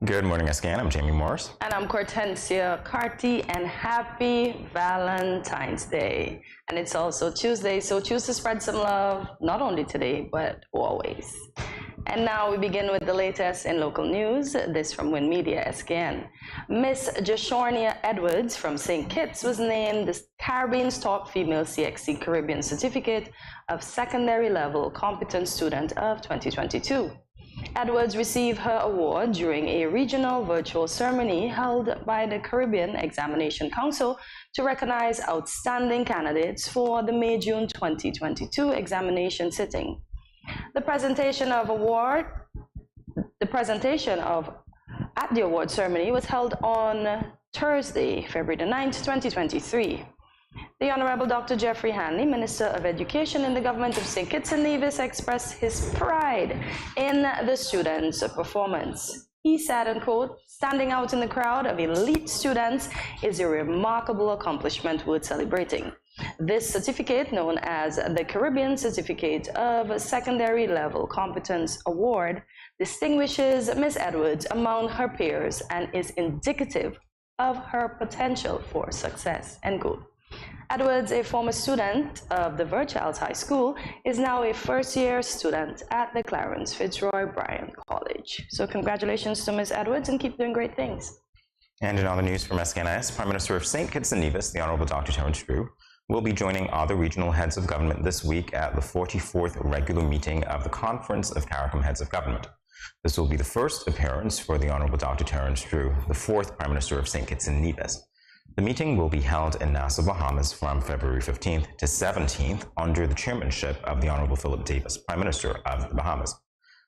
Good morning, SKN. I'm Jamie Morris. And I'm Cortensia Carty, and happy Valentine's Day. And it's also Tuesday, so choose to spread some love, not only today, but always. And now we begin with the latest in local news. This from Win Media SKN. Miss Jashornia Edwards from St. Kitts was named the Caribbean's top female CXC Caribbean Certificate of Secondary Level Competent Student of 2022. Edwards received her award during a regional virtual ceremony held by the Caribbean Examination Council to recognize outstanding candidates for the May-June 2022 examination sitting. The presentation at the award ceremony was held on Thursday, February the 9th, 2023. The Honorable Dr. Jeffrey Hanley, Minister of Education in the government of St. Kitts and Nevis, expressed his pride in the students' performance. He said, and quote, "Standing out in the crowd of elite students is a remarkable accomplishment worth celebrating. This certificate, known as the Caribbean Certificate of Secondary Level Competence Award, distinguishes Ms. Edwards among her peers and is indicative of her potential for success," end quote. Edwards, a former student of the Virchals High School, is now a first-year student at the Clarence Fitzroy Bryan College. So congratulations to Ms. Edwards, and keep doing great things. And in other news from SKNIS, Prime Minister of St. Kitts and Nevis, the Honorable Dr. Terence Drew, will be joining other regional heads of government this week at the 44th regular meeting of the Conference of CARICOM Heads of Government. This will be the first appearance for the Honorable Dr. Terence Drew, the fourth Prime Minister of St. Kitts and Nevis. The meeting will be held in Nassau, Bahamas from February 15th to 17th under the chairmanship of the Honorable Philip Davis, Prime Minister of the Bahamas.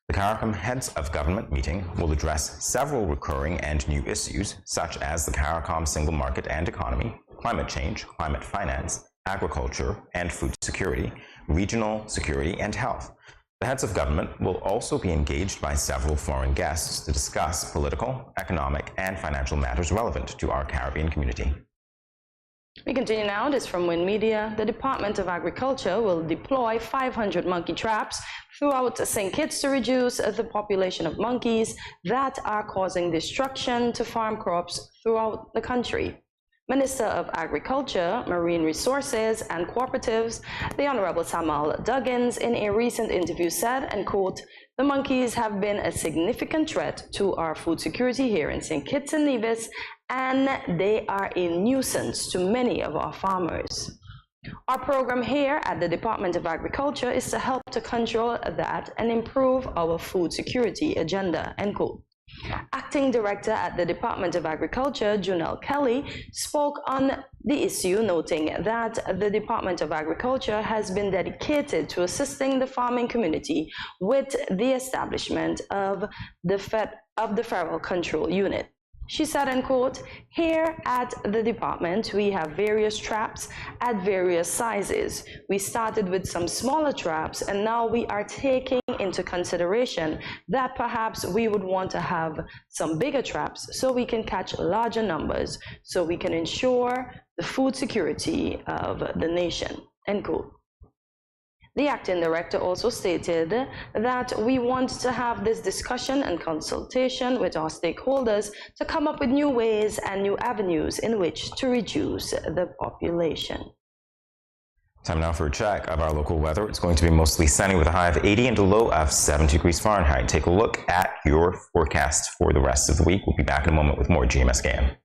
The CARICOM Heads of Government meeting will address several recurring and new issues, such as the CARICOM single market and economy, climate change, climate finance, agriculture and food security, regional security and health. The heads of government will also be engaged by several foreign guests to discuss political, economic, and financial matters relevant to our Caribbean community. We continue now. This from Win Media. The Department of Agriculture will deploy 500 monkey traps throughout St. Kitts to reduce the population of monkeys that are causing destruction to farm crops throughout the country. Minister of Agriculture, Marine Resources and Cooperatives, the Honorable Samuel Duggins, in a recent interview said, and quote, "The monkeys have been a significant threat to our food security here in St. Kitts and Nevis, and they are a nuisance to many of our farmers. Our program here at the Department of Agriculture is to help to control that and improve our food security agenda," end quote. Acting Director at the Department of Agriculture, Junelle Kelly, spoke on the issue, noting that the Department of Agriculture has been dedicated to assisting the farming community with the establishment of the Feral Control Unit. She said, and quote, "Here at the department, we have various traps at various sizes. We started with some smaller traps, and now we are taking into consideration that perhaps we would want to have some bigger traps so we can catch larger numbers, so we can ensure the food security of the nation," end quote. The acting director also stated that we want to have this discussion and consultation with our stakeholders to come up with new ways and new avenues in which to reduce the population. Time now for a check of our local weather. It's going to be mostly sunny with a high of 80 and a low of 70 degrees Fahrenheit. Take a look at your forecast for the rest of the week. We'll be back in a moment with more GMSKN.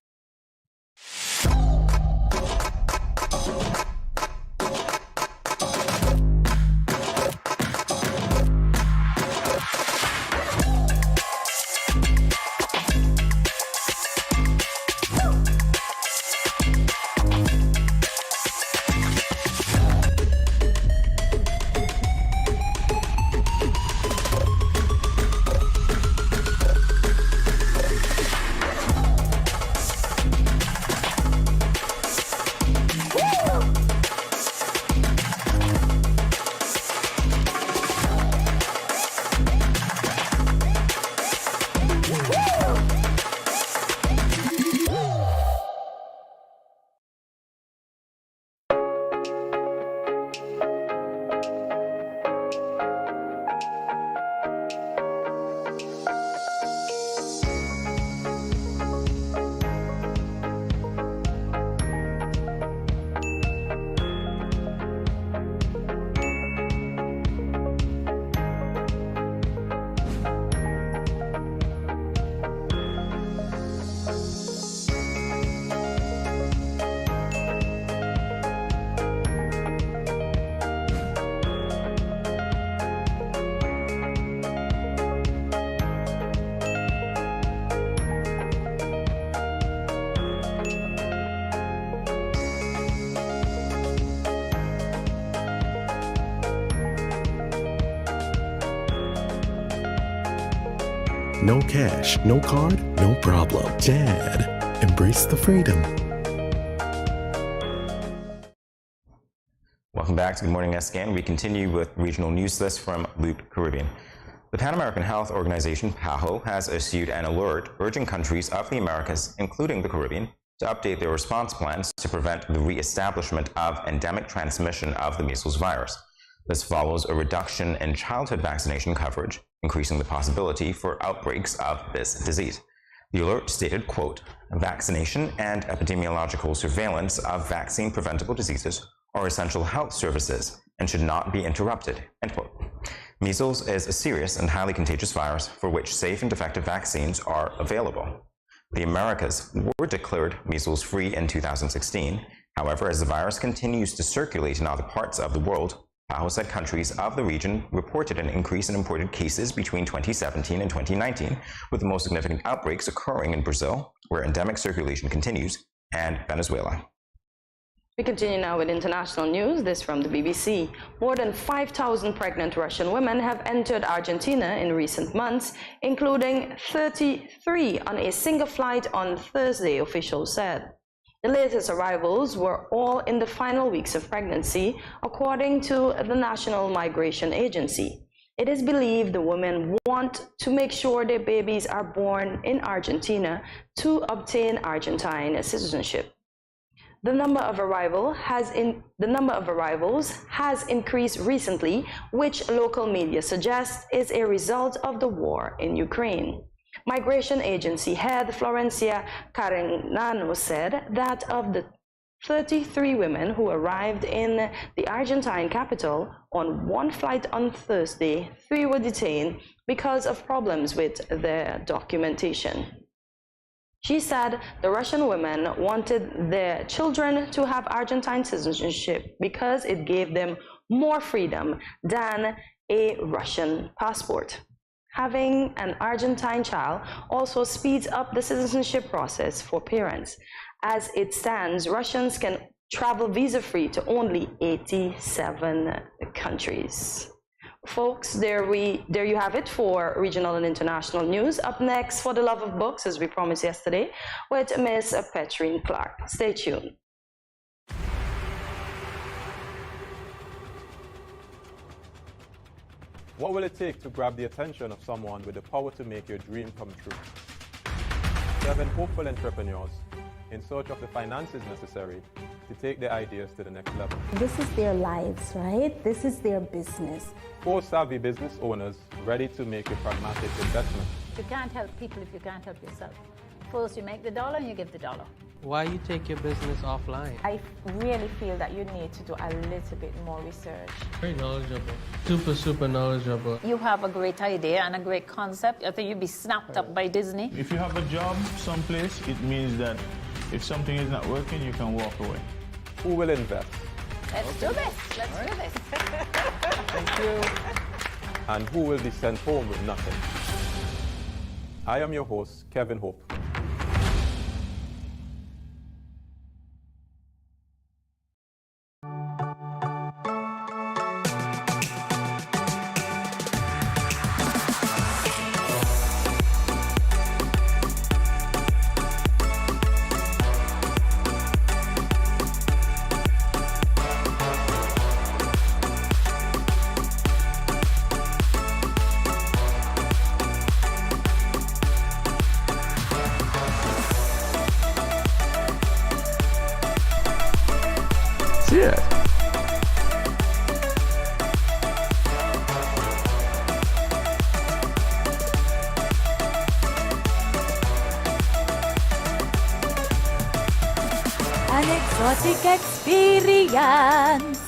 No cash, no card, no problem. Jad, embrace the freedom. Welcome back to Good Morning SKN. We continue with regional news list from Loop Caribbean. The Pan American Health Organization, PAHO, has issued an alert urging countries of the Americas, including the Caribbean, to update their response plans to prevent the re-establishment of endemic transmission of the measles virus. This follows a reduction in childhood vaccination coverage, increasing the possibility for outbreaks of this disease. The alert stated, quote, "Vaccination and epidemiological surveillance of vaccine-preventable diseases are essential health services and should not be interrupted," end quote. Measles is a serious and highly contagious virus for which safe and effective vaccines are available. The Americas were declared measles-free in 2016. However, as the virus continues to circulate in other parts of the world, PAHO said countries of the region reported an increase in imported cases between 2017 and 2019, with the most significant outbreaks occurring in Brazil, where endemic circulation continues, and Venezuela. We continue now with international news, this from the BBC. More than 5,000 pregnant Russian women have entered Argentina in recent months, including 33 on a single flight on Thursday, officials said. The latest arrivals were all in the final weeks of pregnancy, according to the National Migration Agency. It is believed the women want to make sure their babies are born in Argentina to obtain Argentine citizenship. The number of arrivals has increased recently, which local media suggests is a result of the war in Ukraine. Migration Agency head Florencia Carignano said that of the 33 women who arrived in the Argentine capital on one flight on Thursday, 3 were detained because of problems with their documentation. She said the Russian women wanted their children to have Argentine citizenship because it gave them more freedom than a Russian passport. Having an Argentine child also speeds up the citizenship process for parents. As it stands, Russians can travel visa-free to only 87 countries. Folks, there you have it for regional and international news. Up next, For the Love of Books, as we promised yesterday, with Miss Petrine Clark. Stay tuned. What will it take to grab the attention of someone with the power to make your dream come true? 7 hopeful entrepreneurs in search of the finances necessary to take their ideas to the next level. This is their lives, right? This is their business. 4 savvy business owners ready to make a pragmatic investment. You can't help people if you can't help yourself. First you make the dollar and you give the dollar. Why you take your business offline? I really feel that you need to do a little bit more research. Very knowledgeable. Super knowledgeable. You have a great idea and a great concept. I think you'd be snapped up by Disney. If you have a job someplace, it means that if something is not working, you can walk away. Who will invest? Let's do this. Let's do this. Thank you. And who will be sent home with nothing? I am your host, Kevin Hope. Yeah. An exotic experience.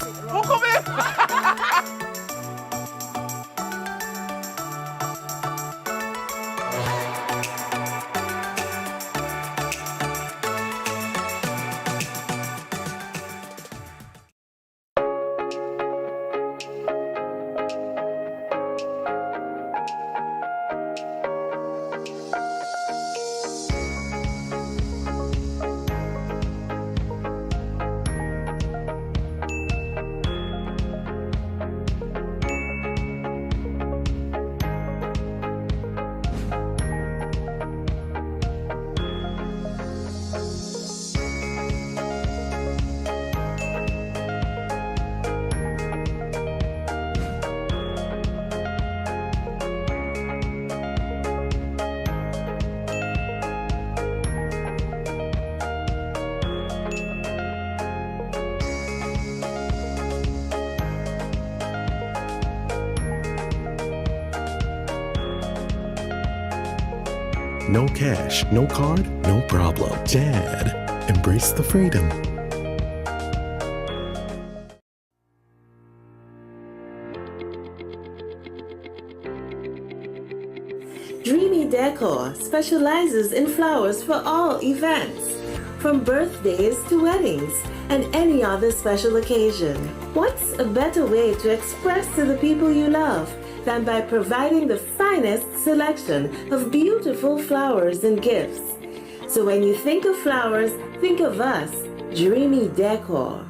no cash, no card, no problem. Dad, embrace the freedom. Dreamy Decor specializes in flowers for all events, from birthdays to weddings and any other special occasion. What's a better way to express to the people you love than by providing the finest selection of beautiful flowers and gifts? So when you think of flowers, think of us, Dreamy Decor.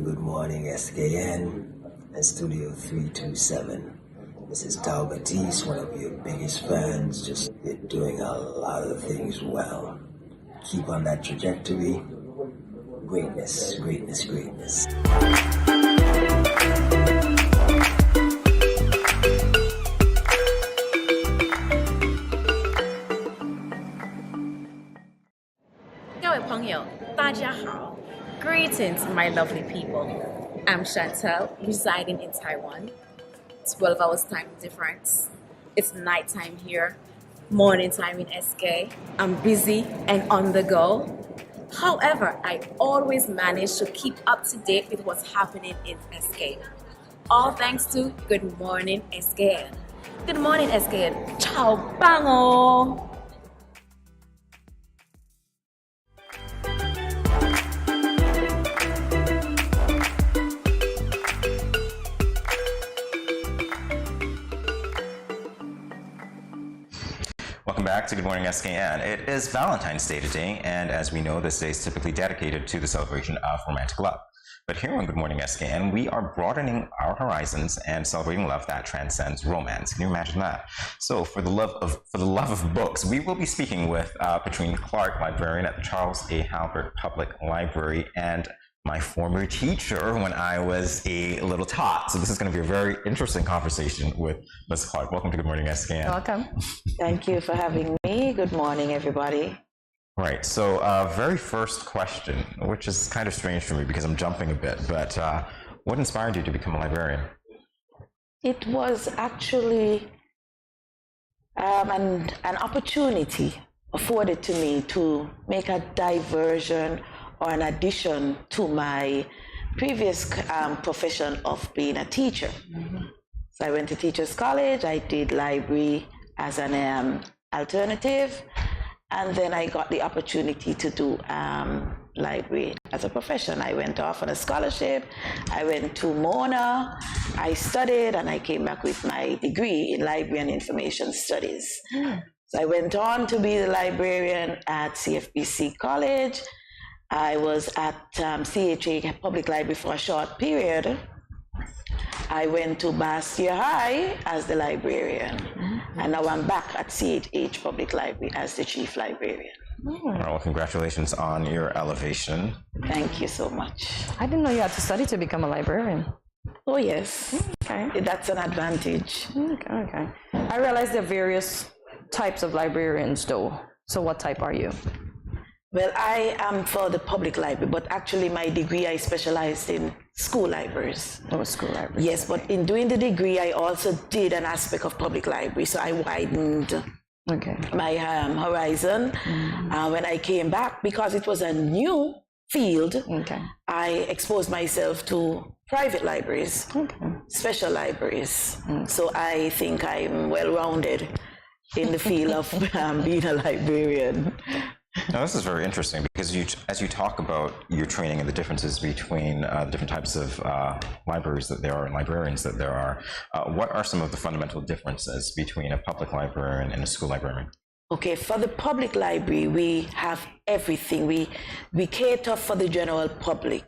Good morning, SKN and Studio 327. This is Tao Batiste, one of your biggest fans. Just you're doing a lot of things well. Keep on that trajectory. Greatness, greatness, greatness. Greetings, my lovely people. I'm Chantel, residing in Taiwan. 12 hours time difference. It's nighttime here, morning time in SK. I'm busy and on the go. However, I always manage to keep up to date with what's happening in SK. All thanks to Good Morning SKN. Good morning SKN. Ciao bango. Welcome back to Good Morning SKN. It is Valentine's Day today, and as we know, this day is typically dedicated to the celebration of romantic love. But here on Good Morning SKN, we are broadening our horizons and celebrating love that transcends romance. Can you imagine that? So, for the love of books, we will be speaking with Patrine Clark, librarian at the Charles A. Halbert Public Library, and my former teacher when I was a little tot. So this is going to be a very interesting conversation with Ms. Clark. Welcome to Good Morning SKN. Welcome. Thank you for having me. Good morning, everybody. Right. So very first question, which is kind of strange for me because I'm jumping a bit, but what inspired you to become a librarian? It was actually an opportunity afforded to me to make a diversion or an addition to my previous profession of being a teacher. Mm-hmm. So I went to Teachers College, I did library as an alternative, and then I got the opportunity to do library as a profession. I went off on a scholarship, I went to Mona, I studied, and I came back with my degree in library and information studies. Mm. So I went on to be the librarian at CFBC College. I was at CHA Public Library for a short period. I went to Bastia High as the librarian, and now I'm back at CHH Public Library as the chief librarian. Well, congratulations on your elevation. Thank you so much. I didn't know you had to study to become a librarian. Oh, yes. Okay. That's an advantage. Okay. I realize there are various types of librarians, though. So what type are you? Well, I am for the public library, but actually my degree, I specialized in school libraries. Oh, school libraries. Yes, but in doing the degree, I also did an aspect of public library. So I widened my horizon. When I came back, because it was a new field, I exposed myself to private libraries, special libraries. So I think I'm well-rounded in the field of being a librarian. Now, this is very interesting because as you talk about your training and the differences between the different types of libraries that there are and librarians that there are, what are some of the fundamental differences between a public librarian and a school librarian? Okay, for the public library, we have everything. We cater for the general public,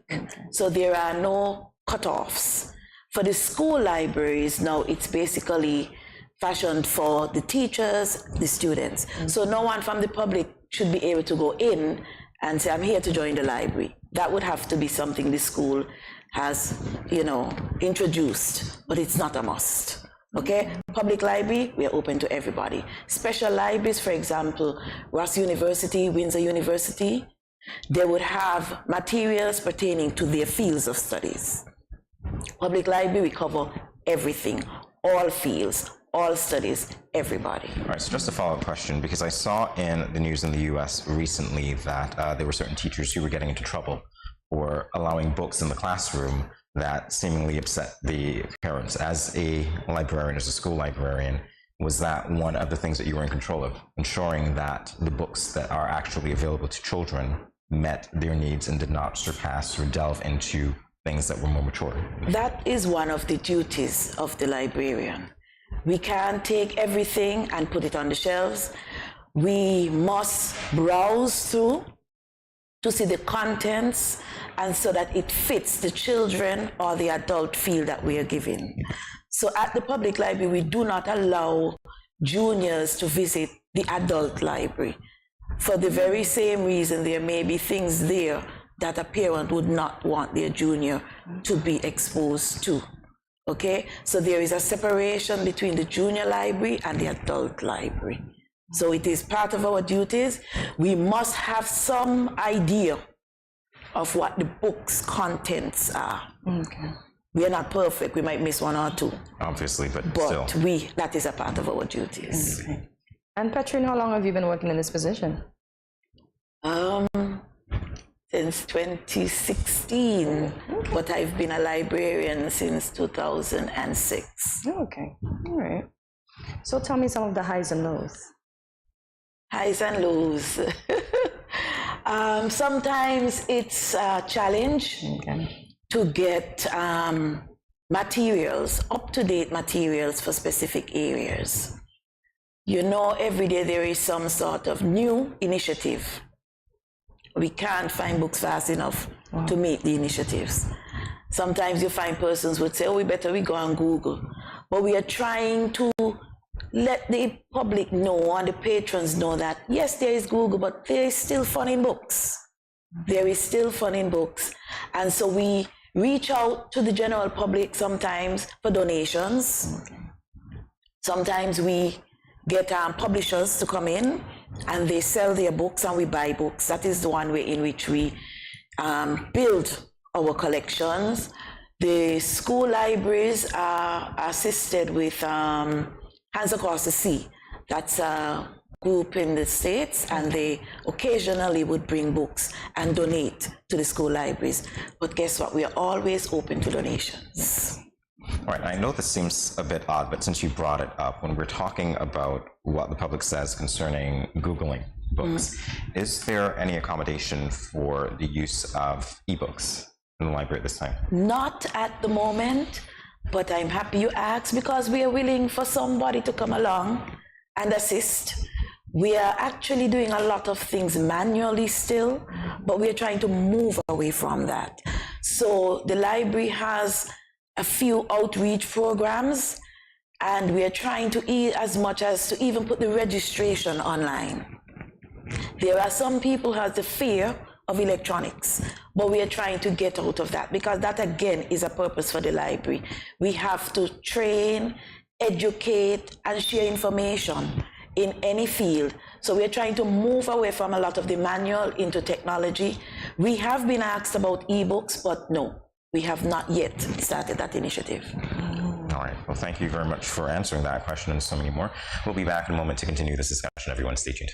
so there are no cutoffs. For the school libraries, now it's basically fashioned for the teachers, the students. So no one from the public should be able to go in and say, I'm here to join the library. That would have to be something the school has, introduced, but it's not a must. Okay? Public library, we are open to everybody. Special libraries, for example, Ross University, Windsor University, they would have materials pertaining to their fields of studies. Public library, we cover everything, all fields, all studies, everybody. All right, so just a follow-up question, because I saw in the news in the US recently that there were certain teachers who were getting into trouble for allowing books in the classroom that seemingly upset the parents. As a librarian, as a school librarian, was that one of the things that you were in control of, ensuring that the books that are actually available to children met their needs and did not surpass or delve into things that were more mature? That is one of the duties of the librarian. We can't take everything and put it on the shelves. We must browse through to see the contents and so that it fits the children or the adult field that we are giving. So at the public library, we do not allow juniors to visit the adult library. For the very same reason, there may be things there that a parent would not want their junior to be exposed to. Okay, so there is a separation between the junior library and the adult library. So it is part of our duties. We must have some idea of what the book's contents are. Okay. We are not perfect. We might miss one or two. Obviously, but still. That is a part of our duties. Okay. And Petrine, how long have you been working in this position? Since 2016, but I've been a librarian since 2006. Okay, all right. So tell me some of the highs and lows. Highs and lows. Sometimes it's a challenge to get materials, up-to-date materials for specific areas. Every day there is some sort of new initiative. We can't find books fast enough to meet the initiatives. Sometimes you find persons would say, we better go on Google. But we are trying to let the public know and the patrons know that, yes, there is Google, but there is still fun in books. There is still fun in books. And so we reach out to the general public sometimes for donations. Sometimes we get publishers to come in and they sell their books and we buy books. That is the one way in which we build our collections. The school libraries are assisted with Hands Across the Sea. That's a group in the States, and they occasionally would bring books and donate to the school libraries. But guess what? We are always open to donations. All right, I know this seems a bit odd, but since you brought it up, when we're talking about what the public says concerning Googling books, is there any accommodation for the use of ebooks in the library at this time? Not at the moment, but I'm happy you asked because we are willing for somebody to come along and assist. We are actually doing a lot of things manually still, but we are trying to move away from that. So the library has a few outreach programs, and we are trying to as much as to even put the registration online. There are some people who have the fear of electronics, but we are trying to get out of that because that again is a purpose for the library. We have to train, educate, and share information in any field. So we are trying to move away from a lot of the manual into technology. We have been asked about ebooks, but no, we have not yet started that initiative. All right. Well, thank you very much for answering that question and so many more. We'll be back in a moment to continue this discussion. Everyone, stay tuned.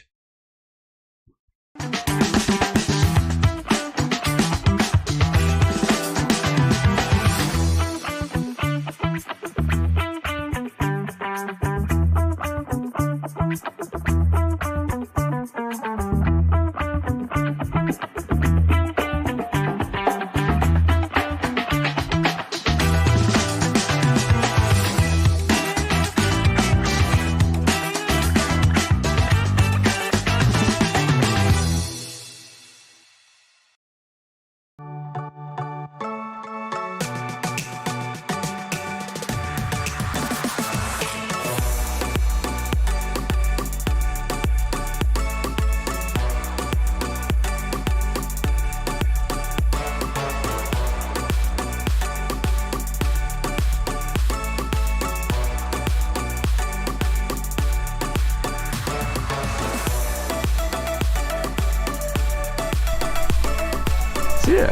Cheers.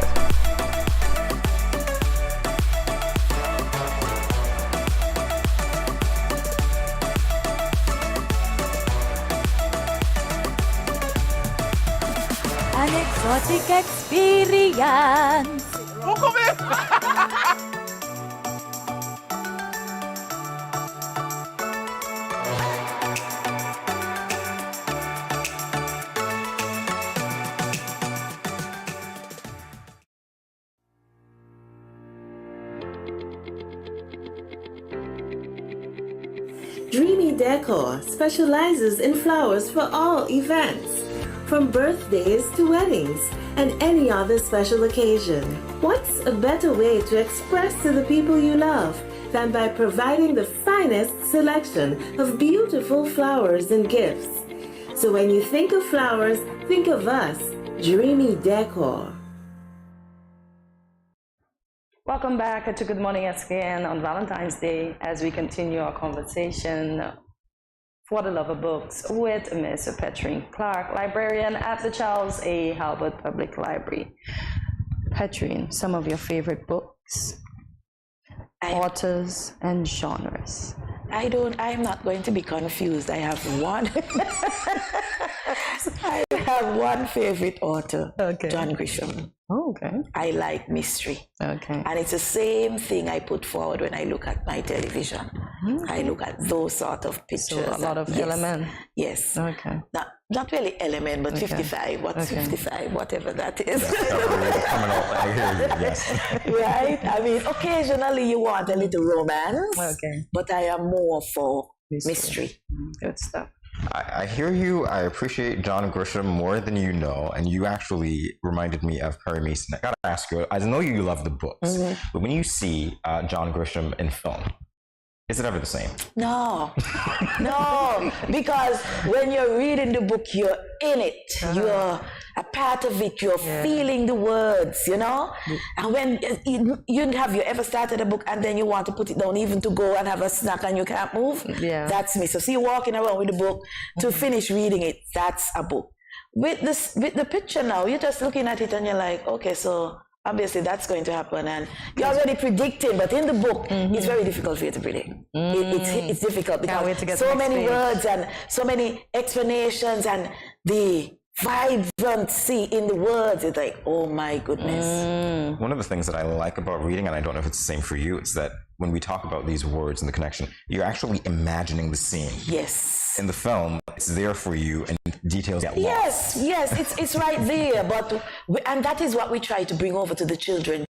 An exotic experience. Dreamy Decor specializes in flowers for all events, from birthdays to weddings and any other special occasion. What's a better way to express to the people you love than by providing the finest selection of beautiful flowers and gifts? So when you think of flowers, think of us, Dreamy Decor. Welcome back to Good Morning SKN on Valentine's Day as we continue our conversation for the love of books with Miss Petrine Clark, librarian at the Charles A. Halbert Public Library. Petrine, some of your favorite books, authors, and genres. I'm not going to be confused. I have one. I have one favorite author, John Grisham. Oh, okay. I like mystery. Okay. And it's the same thing I put forward when I look at my television. I look at those sort of pictures. So a lot of element. Yes. Okay. Not really element, but 55. What's 55? Whatever that is. I hear you, yes. Right? I mean, occasionally you want a little romance. Okay. But I am more for mystery. Good stuff. I hear you. I appreciate John Grisham more than you know, and you actually reminded me of Perry Mason. I gotta ask you, I know you love the books, but when you see John Grisham in film, is it ever the same? No, no, because when you're reading the book, you're in it. You're a part of it. You're feeling the words, you know? And when have you ever started a book and then you want to put it down even to go and have a snack and you can't move? Yeah. That's me. So see you walking around with the book to finish reading it, that's a book. With the picture now, you're just looking at it and you're like, okay, so obviously that's going to happen, and you're already predicting, but in the book it's very difficult for you to predict. It's difficult because so many words and so many explanations and the vibrancy in the words, it's like, oh my goodness. One of the things that I like about reading, and I don't know if it's the same for you, is that when we talk about these words and the connection, you're actually imagining the scene. Yes. In the film, it's there for you and details get lost. Yes, it's right there, and that is what we try to bring over to the children.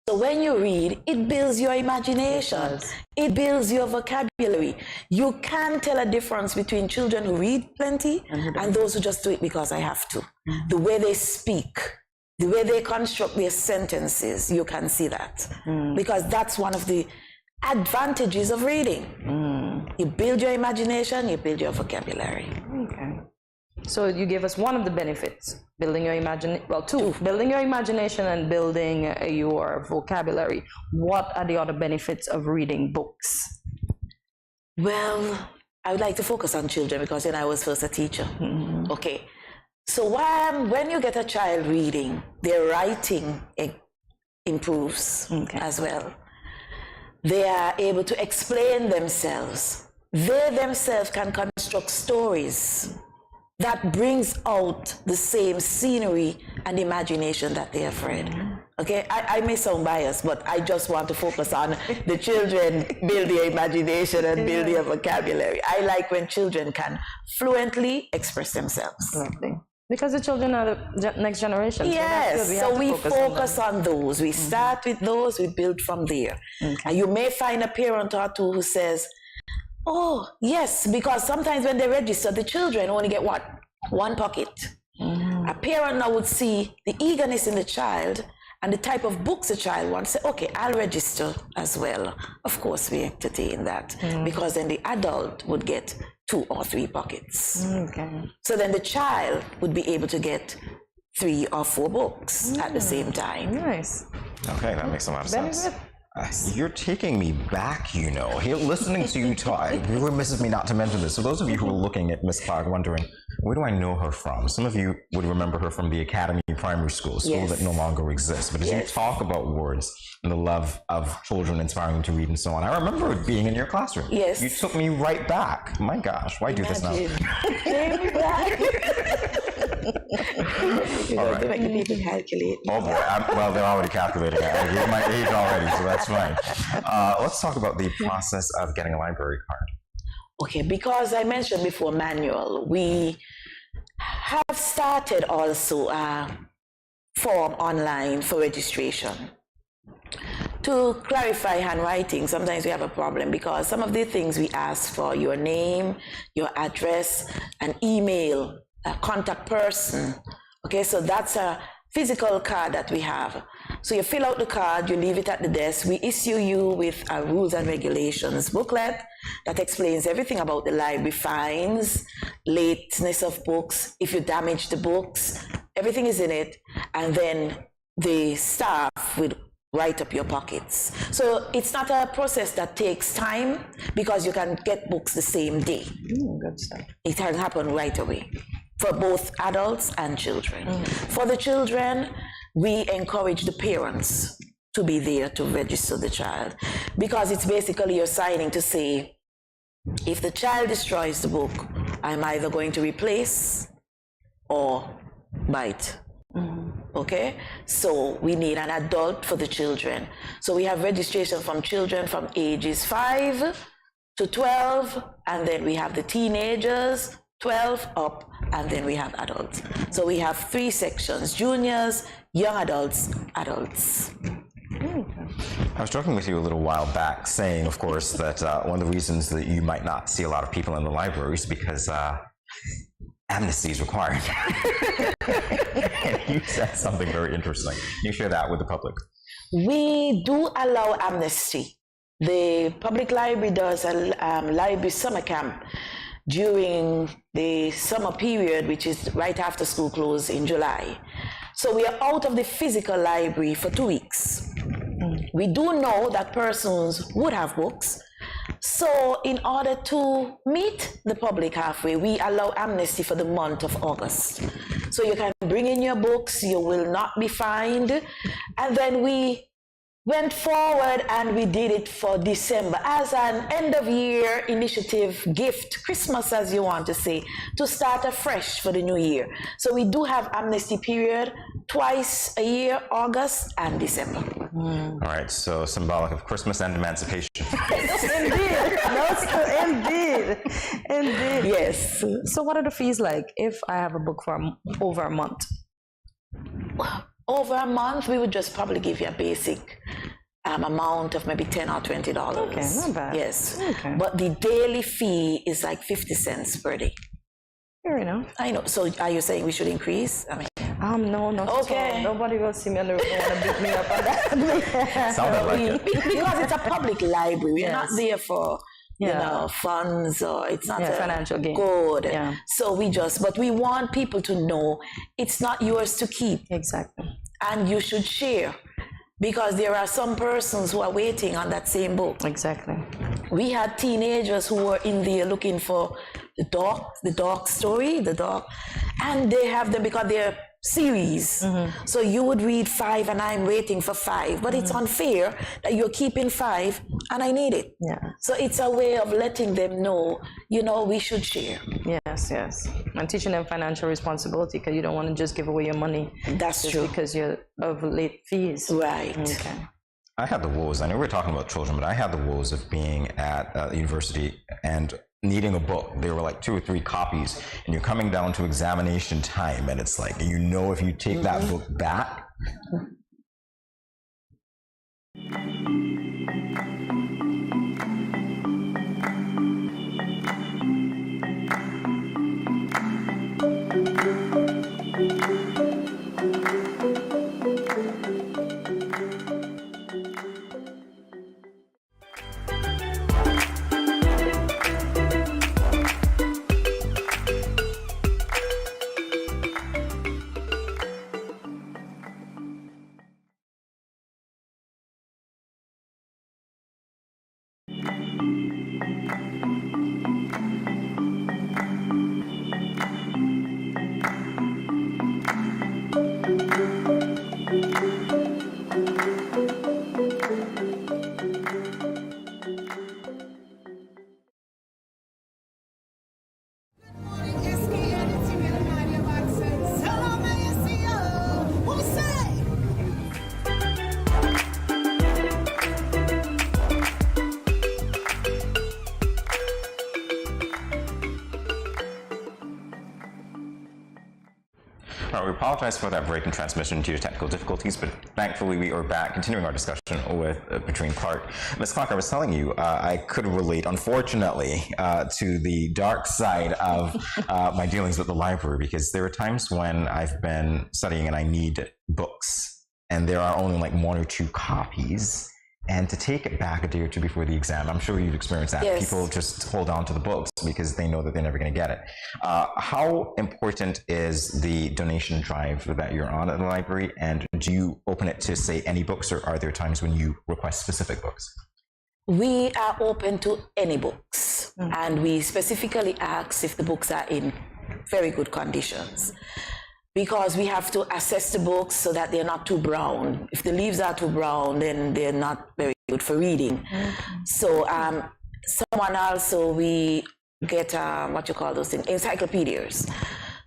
So when you read, it builds your imagination. It builds your vocabulary. You can tell a difference between children who read plenty and those who just do it because I have to. The way they speak, the way they construct their sentences, you can see that. Because that's one of the advantages of reading. You build your imagination, you build your vocabulary. Okay. So you gave us one of the benefits, building your two, building your imagination and building your vocabulary. What are the other benefits of reading books? Well, I would like to focus on children because I was first a teacher. Okay. So when you get a child reading, their writing improves as well. They are able to explain themselves. They themselves can construct stories that brings out the same scenery and imagination that they have read. Okay, I may sound biased, but I just want to focus on the children build their imagination and build their vocabulary. I like when children can fluently express themselves. Lovely. Because the children are the next generation. Yes, so we focus on those. We start with those, we build from there. And you may find a parent or two who says, oh, yes, because sometimes when they register, the children only get what? One pocket. A parent now would see the eagerness in the child and the type of books the child wants. Say, okay, I'll register as well. Of course, we entertain that because then the adult would get 2 or 3 pockets. So then the child would be able to get 3 or 4 books at the same time. Nice. Okay, that makes a lot of sense. You're taking me back, you know. Here, listening to you talk, it really misses me not to mention this. So those of you who are looking at Miss Clark wondering, Where do I know her from? Some of you would remember her from the Academy Primary School, that no longer exists. But as you talk about words and the love of children, inspiring them to read and so on, I remember it being in your classroom. Yes. You took me right back. My gosh, why do this now? Take me back. All right. Make the people calculate. Oh boy, well, they're already calculating. I gave my age already, so that's fine. Let's talk about the process of getting a library card. Okay, because I mentioned before manual, we have started also a form online for registration. To clarify handwriting, sometimes we have a problem because some of the things we ask for, your name, your address, an email, a contact person. Okay, so that's a physical card that we have. So you fill out the card, you leave it at the desk. We issue you with a rules and regulations booklet that explains everything about the library, fines, lateness of books, if you damage the books, everything is in it. And then the staff will write up your pockets. So it's not a process that takes time because you can get books the same day. Good stuff. It can happen right away for both adults and children. For the children, we encourage the parents to be there to register the child because it's basically you're signing to say, if the child destroys the book, I'm either going to replace or buy it. Okay, so we need an adult for the children. So we have registration from children from ages 5 to 12, and then we have the teenagers, 12 up, and then we have adults. So we have 3 sections: juniors, young adults, adults. I was talking with you a little while back, saying, of course, that one of the reasons that you might not see a lot of people in the library is because amnesty is required. And you said something very interesting. Can you share that with the public? We do allow amnesty. The public library does a library summer camp during the summer period, which is right after school close in July. So we are out of the physical library for 2 weeks. We do know that persons would have books. So in order to meet the public halfway, we allow amnesty for the month of August. So you can bring in your books, you will not be fined. And then we went forward and we did it for December as an end of year initiative gift, Christmas as you want to say, to start afresh for the new year. So we do have amnesty period twice a year, August and December. All right, so symbolic of Christmas and emancipation. Indeed. Yes. So what are the fees like if I have a book for over a month? Over a month, we would just probably give you a basic amount of maybe $10 or $20. Okay, not bad. Yes. Okay. But the daily fee is like 50 cents per day. Fair enough. I know. So are you saying we should increase? I mean, no, not at all. Nobody will see me on the road and want to beat me up on that. Sounded like it. Because it's a public library. We're not there for you know, funds or it's not a financial gain. Good. Yeah. So but we want people to know it's not yours to keep. Exactly. And you should share because there are some persons who are waiting on that same book. Exactly. We had teenagers who were in there looking for the dog story, and they have them because they're series. So you would read 5 and I'm waiting for 5, but it's unfair that you're keeping 5 and I need it. Yeah. So it's a way of letting them know, you know, we should share. Yes. And teaching them financial responsibility because you don't want to just give away your money. That's just true. Because you're of late fees. Right. Okay. I had the woes. I know we're talking about children, but I had the woes of being at university and needing a book. There were like 2 or 3 copies, and you're coming down to examination time, and it's like, you know, if you take that book back. All right, we apologize for that break in transmission due to technical difficulties, but thankfully we are back, continuing our discussion with Patrine Clark. Ms. Clark, I was telling you, I could relate, unfortunately, to the dark side of my dealings with the library, because there are times when I've been studying and I need books, and there are only like 1 or 2 copies. And to take it back a day or 2 before the exam, I'm sure you've experienced that. Yes. People just hold on to the books because they know that they're never going to get it. How important is the donation drive that you're on at the library? And do you open it to, say, any books, or are there times when you request specific books? We are open to any books, and we specifically ask if the books are in very good conditions, because we have to assess the books so that they're not too brown. If the leaves are too brown, then they're not very good for reading. So someone also, we get what you call those things, encyclopedias.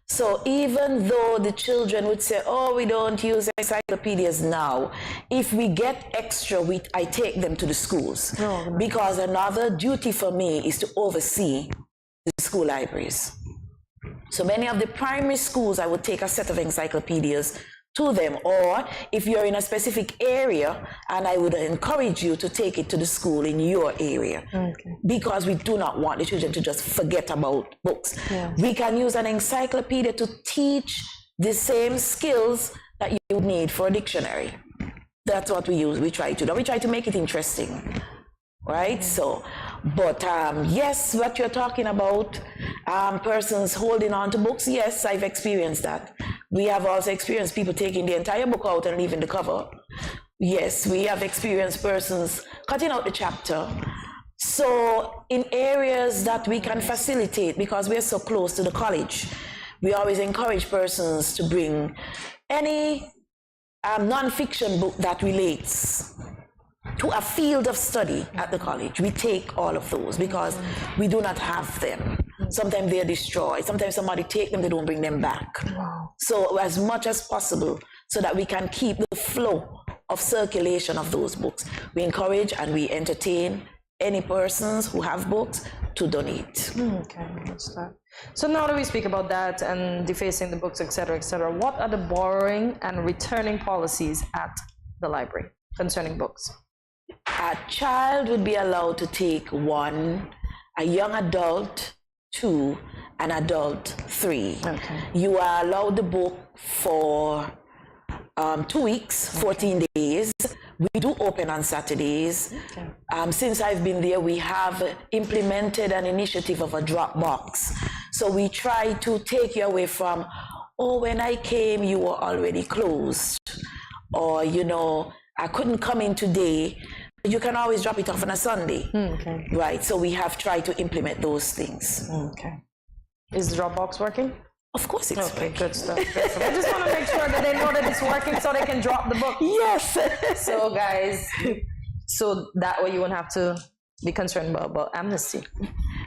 So even though the children would say, oh, we don't use encyclopedias now, if we get extra, I take them to the schools. Because another duty for me is to oversee the school libraries. So many of the primary schools, I would take a set of encyclopedias to them, or if you're in a specific area, and I would encourage you to take it to the school in your area, because we do not want the children to just forget about books. We can use an encyclopedia to teach the same skills that you need for a dictionary. That's what we use. We try to do. We try to make it interesting, right? So, but yes, what you're talking about, persons holding on to books, yes, I've experienced that. We have also experienced people taking the entire book out and leaving the cover. Yes, we have experienced persons cutting out the chapter. So in areas that we can facilitate, because we're so close to the college, we always encourage persons to bring any non-fiction book that relates to a field of study at the college. We take all of those because we do not have them. Sometimes they're destroyed. Sometimes somebody take them, they don't bring them back. So as much as possible, so that we can keep the flow of circulation of those books, we encourage and we entertain any persons who have books to donate. Okay, understand. So now that we speak about that and defacing the books, etc., what are the borrowing and returning policies at the library concerning books? A child would be allowed to take 1, a young adult 2, an adult 3. You are allowed the book for 2 weeks, 14 days. We do open on Saturdays. Since I've been there, we have implemented an initiative of a drop box. So we try to take you away from, oh, when I came, you were already closed. Or, you know, I couldn't come in today. You can always drop it off on a Sunday. Right, so we have tried to implement those things. Is the Dropbox working? Of course it's working. Good stuff. I just want to make sure that they know that it's working so they can drop the book. Yes. So guys, so that way you won't have to be concerned about amnesty.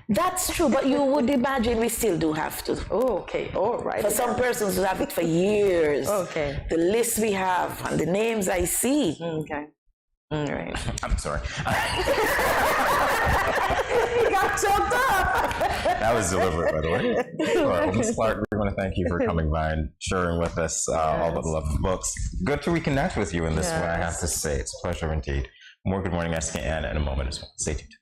That's true, but you would imagine we still do have to. Okay, all right. For some persons who have it for years. The list we have and the names I see. All right. I'm sorry. You got choked up. That was deliberate, by the way. All right, well, Ms. Clark, we want to thank you for coming by and sharing with us all about the love of books. Good to reconnect with you in this way, I have to say. It's a pleasure indeed. More Good Morning SKN in a moment as well. Stay tuned.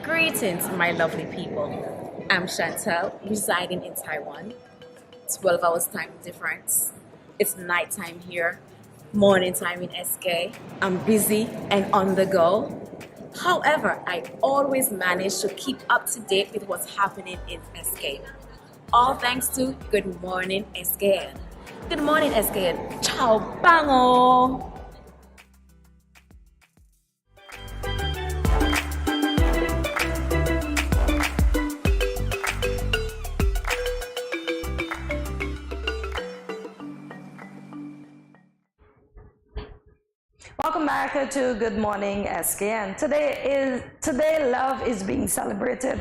Greetings, my lovely people. I'm Chantel, residing in Taiwan. 12 hours time difference. It's nighttime here, morning time in SK. I'm busy and on the go. However, I always manage to keep up to date with what's happening in SK. All thanks to Good Morning SKN. Good morning SKN. Ciao, bango! Welcome back to Good Morning SKN. Today love is being celebrated.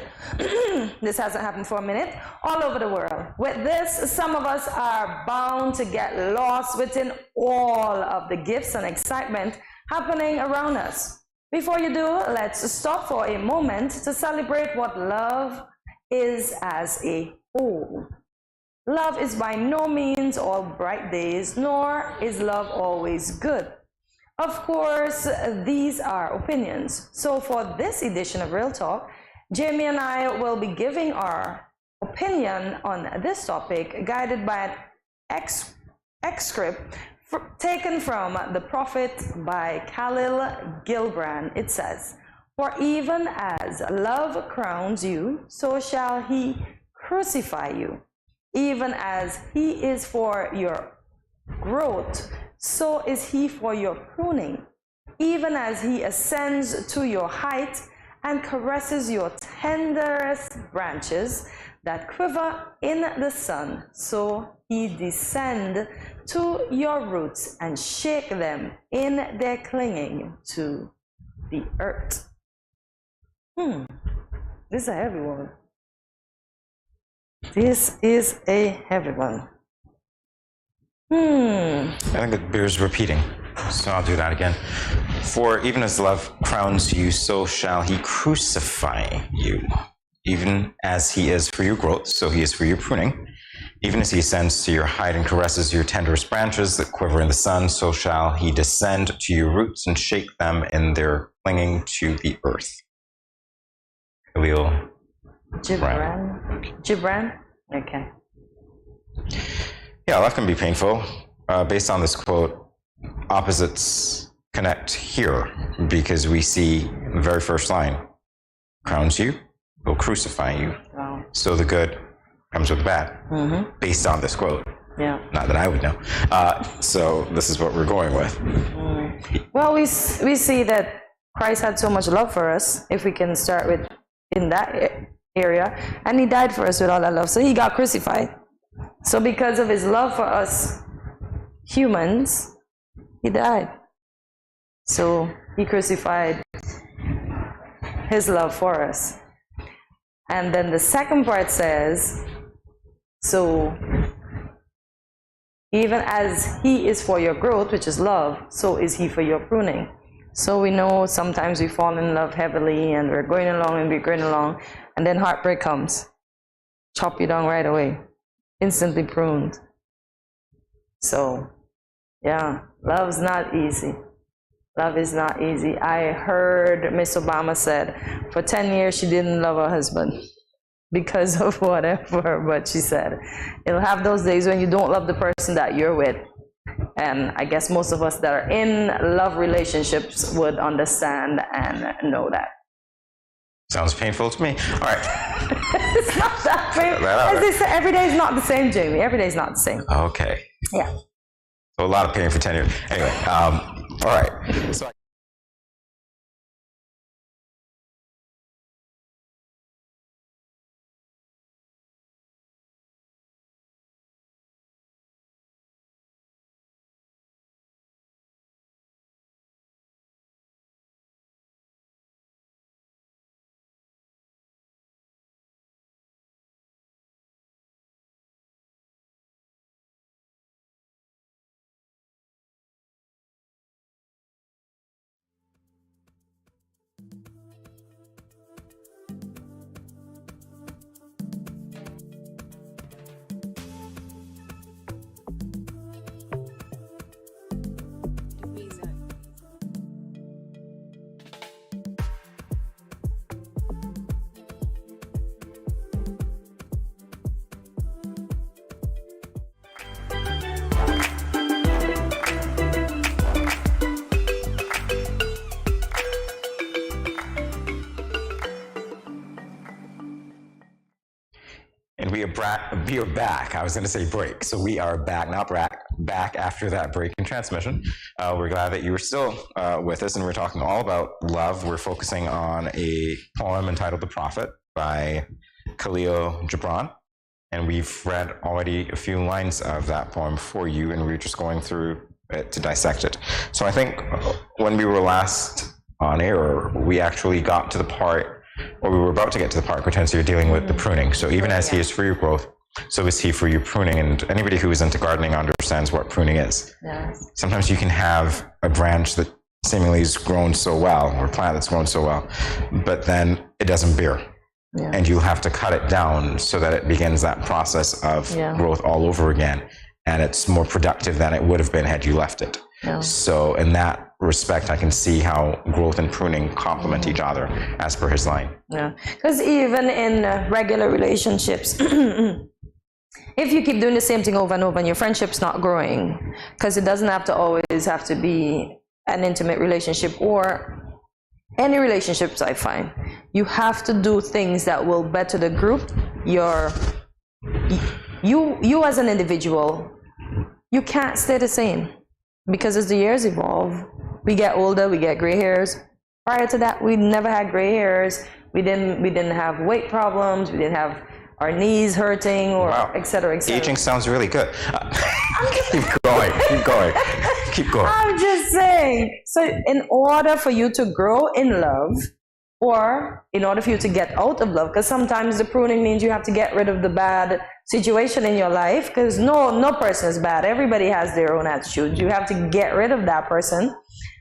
This hasn't happened for a minute, all over the world. With this, some of us are bound to get lost within all of the gifts and excitement happening around us. Before you do, let's stop for a moment to celebrate what love is as a whole. Love is by no means all bright days, nor is love always good. Of course, these are opinions. So for this edition of Real Talk, Jamie and I will be giving our opinion on this topic, guided by an excerpt taken from The Prophet by Khalil Gibran. It says, "For even as love crowns you, so shall he crucify you. Even as he is for your growth, so is he for your pruning. Even as he ascends to your height and caresses your tenderest branches that quiver in the sun, so he descend to your roots and shake them in their clinging to the earth." This is a heavy one. This is a heavy one. I think it bears repeating, so I'll do that again. "For even as love crowns you, so shall he crucify you. Even as he is for your growth, so he is for your pruning. Even as he ascends to your height and caresses your tenderest branches that quiver in the sun, so shall he descend to your roots and shake them in their clinging to the earth." Khalil Gibran? Okay. Yeah, life can be painful. Based on this quote, opposites connect here because we see the very first line, crowns you, will crucify you. Wow. So the good comes with the bad, based on this quote. Yeah. Not that I would know. So this is what we're going with. Well, we see that Christ had so much love for us, if we can start with in that area, and he died for us with all that love. So he got crucified. So because of his love for us humans, he died. So he crucified his love for us. And then the second part says, so even as he is for your growth, which is love, so is he for your pruning. So we know sometimes we fall in love heavily and we're going along, and then heartbreak comes. Chop you down right away. Instantly pruned. So, yeah, love's not easy. Love is not easy. I heard Miss Obama said for 10 years she didn't love her husband because of whatever, but she said it'll have those days when you don't love the person that you're with. And I guess most of us that are in love relationships would understand and know that. Sounds painful to me. All right. It's not that painful. As they say, every day is not the same, Jamie. Every day is not the same. Okay. Yeah. So a lot of pain for 10 years. Anyway, all right. So We are back. I was going to say break. So we are back, not back after that break in transmission. We're glad that you were still with us, and we're talking all about love. We're focusing on a poem entitled The Prophet by Khalil Gibran. And we've read already a few lines of that poem for you, and we're just going through it to dissect it. So I think when we were last on air, we actually got to the part, or we were about to get to the part, Hortensia, you're dealing with the pruning. So even as he is for your growth, so is he for your pruning. And anybody who is into gardening understands what pruning is. Yes. Sometimes you can have a branch that seemingly has grown so well, or a plant that's grown so well, but then it doesn't bear. Yeah. And you have to cut it down so that it begins that process of growth all over again. And it's more productive than it would have been had you left it. Yeah. So in that respect, I can see how growth and pruning complement each other, as per his line. Yeah, because even in regular relationships, if you keep doing the same thing over and over and your friendship's not growing, because it doesn't have to always have to be an intimate relationship or any relationships, I find. You have to do things that will better the group. You as an individual, you can't stay the same. Because as the years evolve, we get older, we get gray hairs. Prior to that, we never had gray hairs. We didn't have weight problems. We didn't have our knees hurting, or et cetera, et cetera. Aging sounds really good. Keep going. I'm just saying. So in order for you to grow in love, or in order for you to get out of love, because sometimes the pruning means you have to get rid of the bad situation in your life, because no person is bad. Everybody has their own attitude. You have to get rid of that person,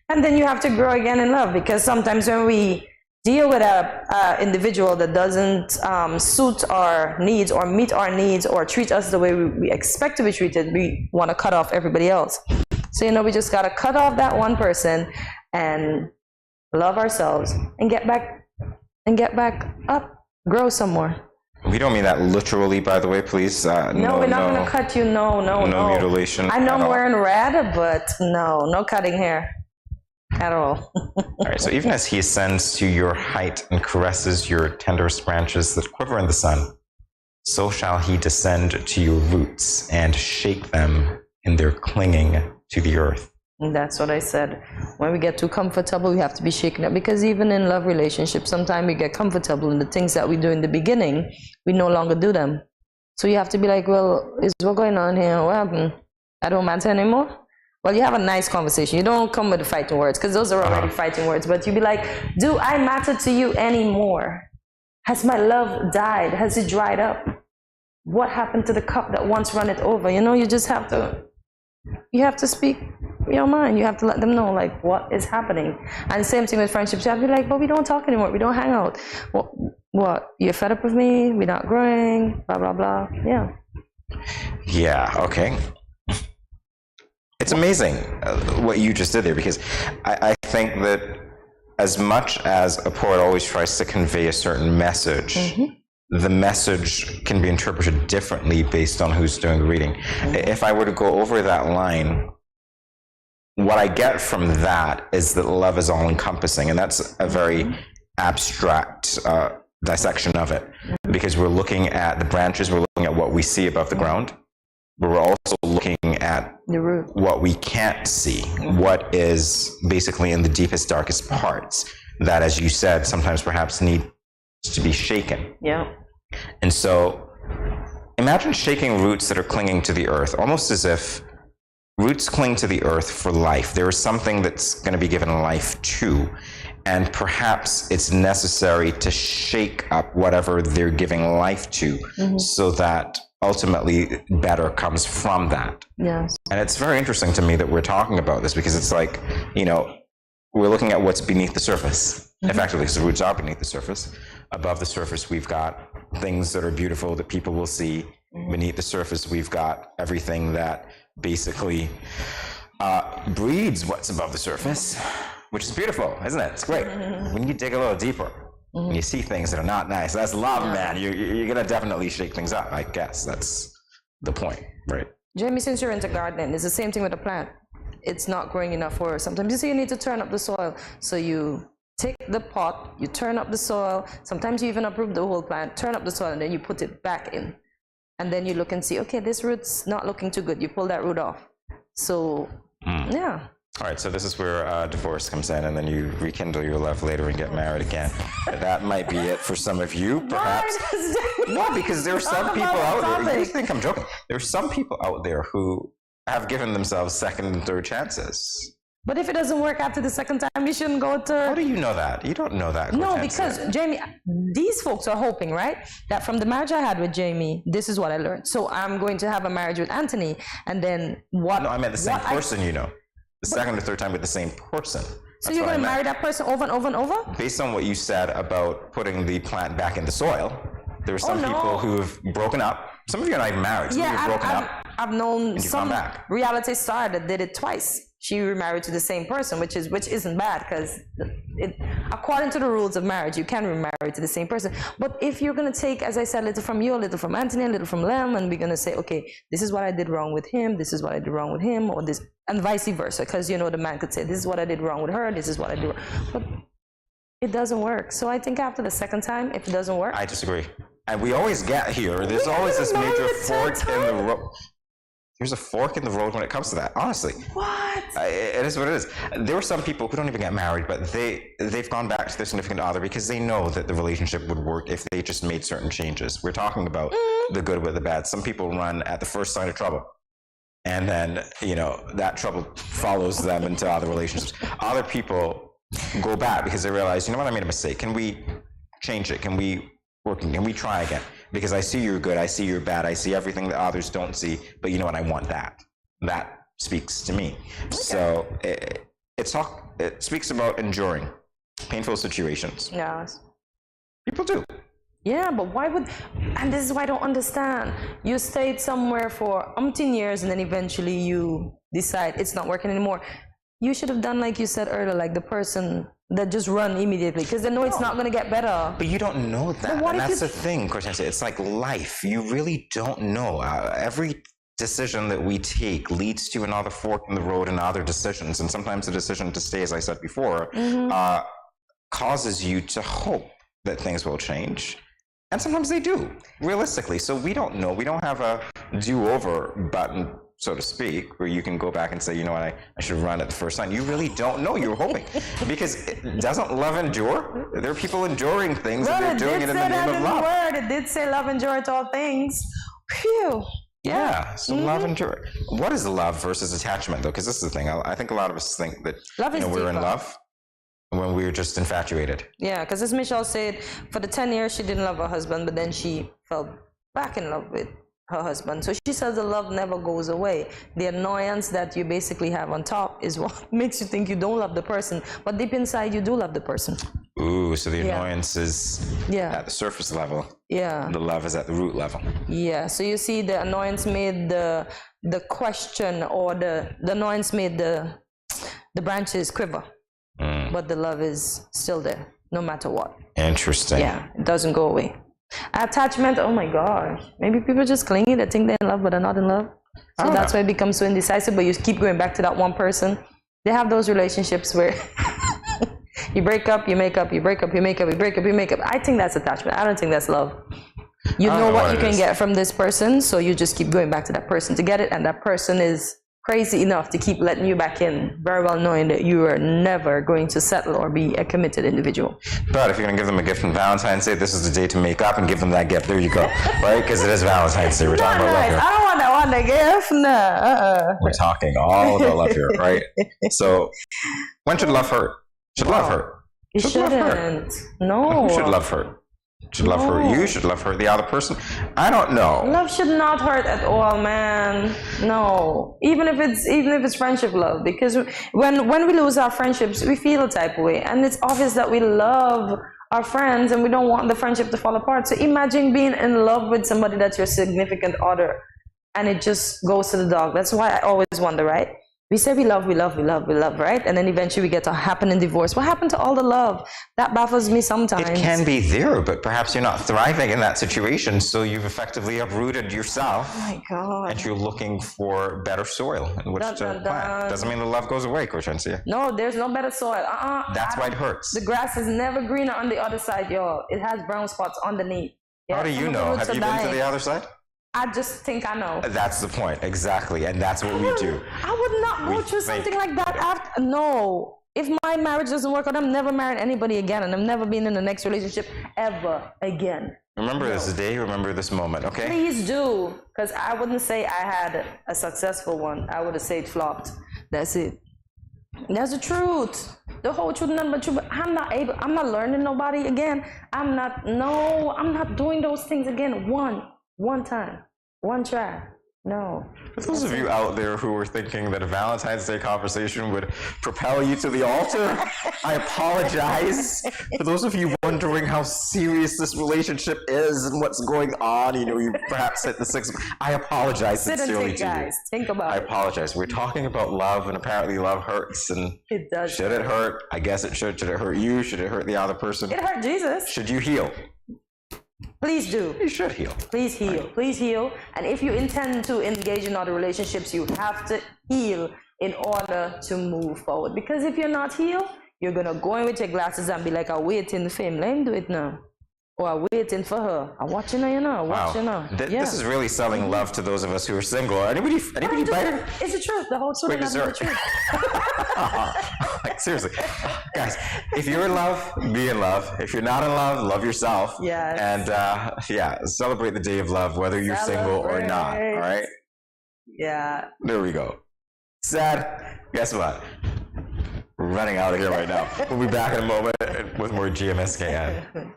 and then you have to grow again in love, because sometimes when we deal with a individual that doesn't suit our needs or meet our needs or treat us the way we expect to be treated, we want to cut off everybody else. So, we just got to cut off that one person and love ourselves and get back up, grow some more. We don't mean that literally, by the way, please. No, we're not going to cut you. No mutilation. I know I'm wearing red, but no cutting hair at all. All right, so even as he ascends to your height and caresses your tenderest branches that quiver in the sun, so shall he descend to your roots and shake them in their clinging to the earth. And that's what I said. When we get too comfortable, we have to be shaken up, because even in love relationships, sometimes we get comfortable in the things that we do in the beginning, we no longer do them. So you have to be like, well, is what going on here? What happened? I don't matter anymore? Well, you have a nice conversation. You don't come with the fighting words, because those are already fighting words. But you be like, do I matter to you anymore? Has my love died? Has it dried up? What happened to the cup that once ran it over? You just have to speak your mind. You have to let them know, like, what is happening. And same thing with friendships. You have to be like, but we don't talk anymore. We don't hang out. What? You're fed up with me? We're not growing? Blah, blah, blah. Yeah. Yeah, okay. It's amazing what you just did there, because I think that as much as a poet always tries to convey a certain message, the message can be interpreted differently based on who's doing the reading. If I were to go over that line, what I get from that is that love is all-encompassing, and that's a very abstract dissection of it, because we're looking at the branches, we're looking at what we see above the ground, but we're also looking at the root, what we can't see, what is basically in the deepest, darkest parts, that, as you said, sometimes perhaps need to be shaken. Yeah. And so imagine shaking roots that are clinging to the earth, almost as if roots cling to the earth for life. There is something that's going to be given life to, and perhaps it's necessary to shake up whatever they're giving life to, so that ultimately better comes from that. Yes. And it's very interesting to me that we're talking about this, because it's like, we're looking at what's beneath the surface, effectively, because the roots are beneath the surface. Above the surface, we've got things that are beautiful that people will see. Beneath the surface, we've got everything that basically breeds what's above the surface, which is beautiful, isn't it? It's great. When you dig a little deeper, and you see things that are not nice, that's love, man. You're going to definitely shake things up, I guess. That's the point, right? Jamie, since you're into gardening, it's the same thing with a plant. It's not growing enough, or sometimes you say you need to turn up the soil. So you take the pot, you turn up the soil. Sometimes you even uproot the whole plant, turn up the soil, and then you put it back in. and then you look and see, okay, this root's not looking too good. You pull that root off. So, yeah. All right, so this is where divorce comes in, and then you rekindle your love later and get married again. That might be it for some of you, perhaps. No, because there are some people out there. You think I'm joking? There are some people out there who have given themselves second and third chances. But if it doesn't work after the second time, you shouldn't go to... How do you know that? You don't know that. No, because, Jamie, these folks are hoping, right, that from the marriage I had with Jamie, this is what I learned. So I'm going to have a marriage with Anthony, and then what... No, I meant the same person, you know. The second or third time with the same person. So you're going to marry that person over and over and over? Based on what you said about putting the plant back in the soil, there are some people who have broken up. Some of you are not even married. Some of you have broken up. I've known some reality star that did it twice. She remarried to the same person, which isn't bad, because according to the rules of marriage, you can remarry to the same person. But if you're going to take, as I said, a little from you, a little from Anthony, a little from Lem, and we're going to say, okay, this is what I did wrong with him, this is what I did wrong with him, or this, and vice versa, because, you know, the man could say, this is what I did wrong with her, this is what I did wrong. But it doesn't work. So I think after the second time, if it doesn't work... I disagree. And we always get here, there's always this major fork in the road. There's a fork in the road when it comes to that, honestly. What? It is what it is. There are some people who don't even get married, but they've gone back to their significant other because they know that the relationship would work if they just made certain changes. We're talking about the good with the bad. Some people run at the first sign of trouble, and then, you know, that trouble follows them into other relationships. Other people go back because they realize, you know what, I made a mistake. Can we change it? Can we work? Can we try again? Because I see you're good, I see you're bad, I see everything that others don't see, but you know what, I want that. That speaks to me. Okay. So it speaks about enduring painful situations. Yes. People do. Yeah, but why would, and this is why I don't understand. You stayed somewhere for umpteen years and then eventually you decide it's not working anymore. You should have done like you said earlier, like the person that just run immediately, because they know it's not going to get better. But you don't know that, and that's the thing, Cortesia. It's like life. You really don't know. Every decision that we take leads to another fork in the road and other decisions, and sometimes the decision to stay, as I said before, causes you to hope that things will change. And sometimes they do, realistically. So we don't know. We don't have a do-over button, so to speak, where you can go back and say, you know what, I should run at the first sign. You really don't know. You're hoping. Because doesn't love endure? There are people enduring things and they're doing it in the name of love. It did say love endureth all things. Phew. Yeah, so love endure. What is love versus attachment, though? Because this is the thing. I think a lot of us think that we're in love when we're just infatuated. Yeah, because as Michelle said, for the 10 years she didn't love her husband, but then she fell back in love with her husband. So she says the love never goes away. The annoyance that you basically have on top is what makes you think you don't love the person, but deep inside you do love the person. Ooh, so the annoyance is at the surface level. Yeah. The love is at the root level. Yeah, so you see the annoyance made the question, or the annoyance made the branches quiver. But the love is still there, no matter what. Interesting. Yeah, it doesn't go away. Attachment, oh my gosh. Maybe people just clingy, they think they're in love, but they're not in love. So that's why it becomes so indecisive, but you keep going back to that one person. They have those relationships where you break up, you make up, you break up, you make up, you break up, you make up. I think that's attachment. I don't think that's love. You know what you can get from this person, so you just keep going back to that person to get it, and that person is crazy enough to keep letting you back in, very well knowing that you are never going to settle or be a committed individual. But if you're going to give them a gift on Valentine's Day, this is the day to make up and give them that gift. There you go, right? Because it is Valentine's Day. We're talking about love here. I don't want that one, the gift. No. We're talking all about love here, right? So, when should love hurt? Should love hurt? You shouldn't. No. Who should love hurt? Should love her. You should love her. The other person. I don't know. Love should not hurt at all, man. No. Even if it's friendship love, because when we lose our friendships, we feel a type of way, and it's obvious that we love our friends and we don't want the friendship to fall apart. So imagine being in love with somebody that's your significant other, and it just goes to the dog. That's why I always wonder, right? We say we love, right? And then eventually we get to happening divorce. What happened to all the love? That baffles me sometimes. It can be there, but perhaps you're not thriving in that situation, so you've effectively uprooted yourself. Oh my God. And you're looking for better soil in which to plant. Doesn't mean the love goes away, Cortesia. No, there's no better soil. That's why it hurts. The grass is never greener on the other side, y'all. It has brown spots underneath. How do you know? Have you been to the other side? I just think I know. That's the point, exactly, and that's what we do. I would not go through something like that after. No. If my marriage doesn't work out, I'm never marrying anybody again, and I'm never being in the next relationship ever again. Remember this day, remember this moment, okay? Please do, because I wouldn't say I had a successful one. I would have said flopped. That's it. That's the truth. The whole truth, nothing but truth. But I'm not learning nobody again. I'm not doing those things again. One time, one try. No. For those of you out there who were thinking that a Valentine's Day conversation would propel you to the altar, I apologize. For those of you wondering how serious this relationship is and what's going on, you perhaps hit the sixth. I apologize sincerely to you. Guys, think about it. I apologize. We're talking about love, and apparently love hurts. And it does. Should it hurt? I guess it should. Should it hurt you? Should it hurt the other person? It hurt Jesus. Should you heal? Please do. You should heal. Please heal. Right. Please heal. And if you intend to engage in other relationships, you have to heal in order to move forward. Because if you're not healed, you're going to go in with your glasses and be like, I'm waiting for him. Let him do it now. Or I'm waiting for her. I'm watching her, watching her. This is really selling love to those of us who are single. Anybody biting? It's the truth. The whole truth is the truth. Like, seriously. Guys, if you're in love, be in love. If you're not in love, love yourself. Yes. And celebrate the day of love, whether you're single or not. All right? Yeah. There we go. Sad. Guess what? We're running out of here right now. We'll be back in a moment with more GMSKN.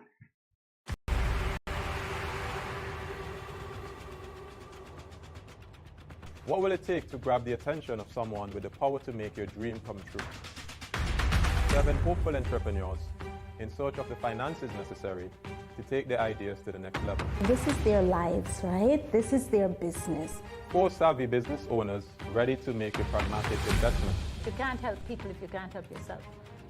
What will it take to grab the attention of someone with the power to make your dream come true? 7 hopeful entrepreneurs in search of the finances necessary to take their ideas to the next level. This is their lives, right? This is their business. 4 savvy business owners ready to make a pragmatic investment. You can't help people if you can't help yourself.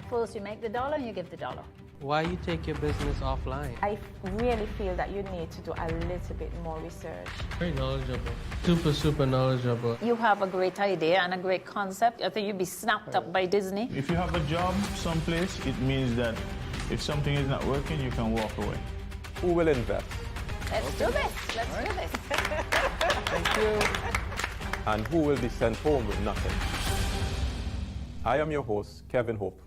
First, you make the dollar and you give the dollar. Why you take your business offline? I really feel that you need to do a little bit more research. Very knowledgeable. Super knowledgeable. You have a great idea and a great concept. I think you'd be snapped up by Disney. If you have a job someplace, it means that if something is not working, you can walk away. Who will invest? Let's do this. Let's do this. Thank you. And who will be sent home with nothing? I am your host, Kevin Hope.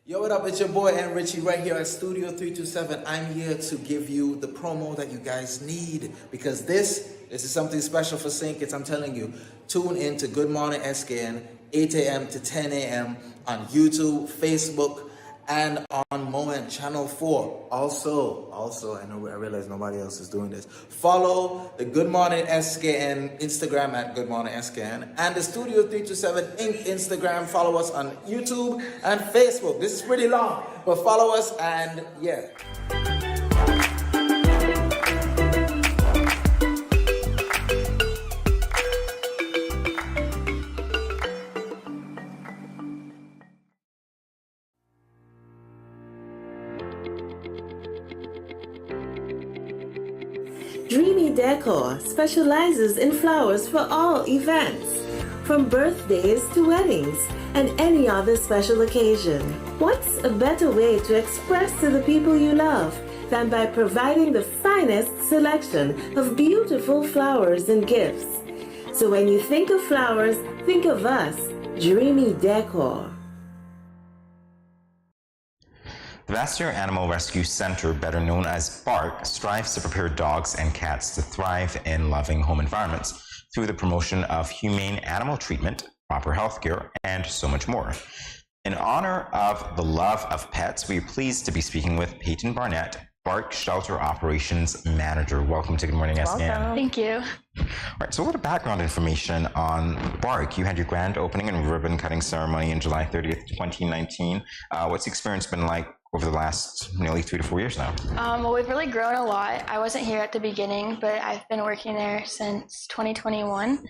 Yo, what up? It's your boy N Richie right here at Studio 327. I'm here to give you the promo that you guys need because this is something special for St. Kitts. I'm telling you, tune in to Good Morning SKN, 8 a.m. to 10 a.m. on YouTube, Facebook, and on Moment Channel 4. Also, I realize nobody else is doing this. Follow the Good Morning SKN Instagram at Good Morning SKN and the Studio 327 Inc. Instagram. Follow us on YouTube and Facebook. This is pretty long, but follow us and yeah. Dreamy Decor specializes in flowers for all events, from birthdays to weddings and any other special occasion. What's a better way to express to the people you love than by providing the finest selection of beautiful flowers and gifts? So when you think of flowers, think of us, Dreamy Decor. The Vassar Animal Rescue Center, better known as BARC, strives to prepare dogs and cats to thrive in loving home environments through the promotion of humane animal treatment, proper health care, and so much more. In honor of the love of pets, we are pleased to be speaking with Peyton Barnett, Bark Shelter Operations Manager. Welcome to Good Morning SKN. Thank you. All right, so a little background information on Bark. You had your grand opening and ribbon cutting ceremony on July 30th, 2019. What's the experience been like over the last nearly 3 to 4 years now? Well, we've really grown a lot. I wasn't here at the beginning, but I've been working there since 2021.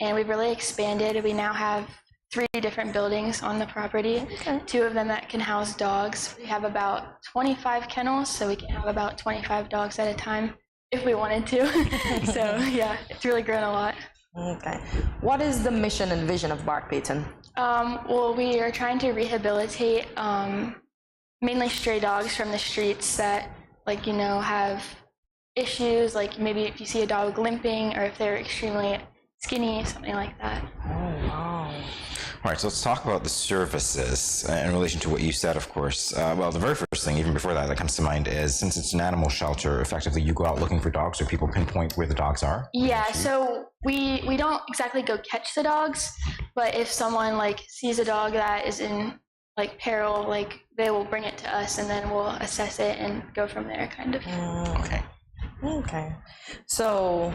And we've really expanded. We now have 3 different buildings on the property, 2 of them that can house dogs. We have about 25 kennels, so we can have about 25 dogs at a time if we wanted to. So yeah, it's really grown a lot. Okay. What is the mission and vision of Bark, Peyton? Well, we are trying to rehabilitate mainly stray dogs from the streets that, like, have issues, like maybe if you see a dog limping or if they're extremely skinny, something like that. Oh, wow. All right, so let's talk about the services in relation to what you said, of course. Well, the very first thing, even before that comes to mind is, since it's an animal shelter, effectively you go out looking for dogs, or people pinpoint where the dogs are? Yeah, so we don't exactly go catch the dogs, but if someone sees a dog that is in peril, they will bring it to us and then we'll assess it and go from there, kind of. Okay. So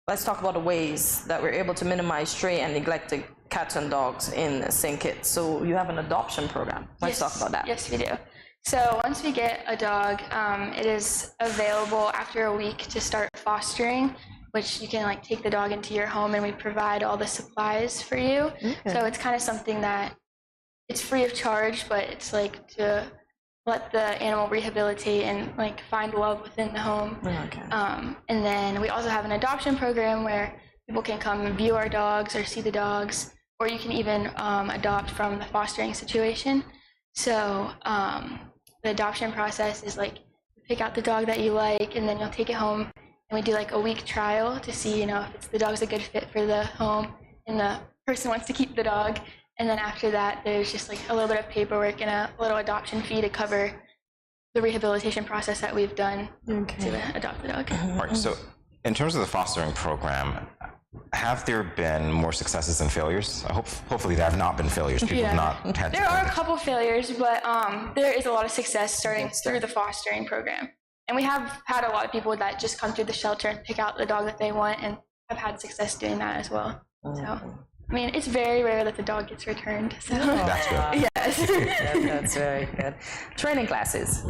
let's talk about the ways that we're able to minimize stray and neglected cats and dogs in St. Kitts. So you have an adoption program. Let's talk about that. Yes, we do. So once we get a dog, it is available after a week to start fostering, which you can take the dog into your home and we provide all the supplies for you. So it's kind of something that it's free of charge, but it's to let the animal rehabilitate and find love within the home. And then we also have an adoption program where people can come and view our dogs or see the dogs, or you can even adopt from the fostering situation. So the adoption process is pick out the dog that you like, and then you'll take it home, and we do a week trial to see if the dog's a good fit for the home and the person wants to keep the dog. And then after that, there's just a little bit of paperwork and a little adoption fee to cover the rehabilitation process that we've done to adopt the dog. All right, so in terms of the fostering program, have there been more successes than failures? Hopefully there have not been failures. People have not had There are a couple failures, but there is a lot of success starting through the fostering program. And we have had a lot of people that just come through the shelter and pick out the dog that they want and have had success doing that as well. So, I mean, it's very rare that the dog gets returned. So. That's good. Yes. That's very good. Training classes.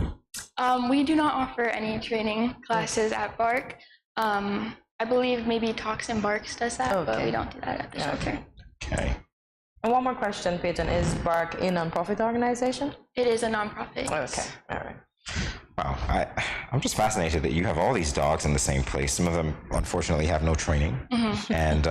We do not offer any training classes at Bark. I believe maybe Talks and Barks does that, but we don't do that at the shelter. Okay. And one more question, Peyton. Is Bark a non-profit organization? It is a non-profit. Okay. All right. Wow, I'm just fascinated that you have all these dogs in the same place. Some of them, unfortunately, have no training. And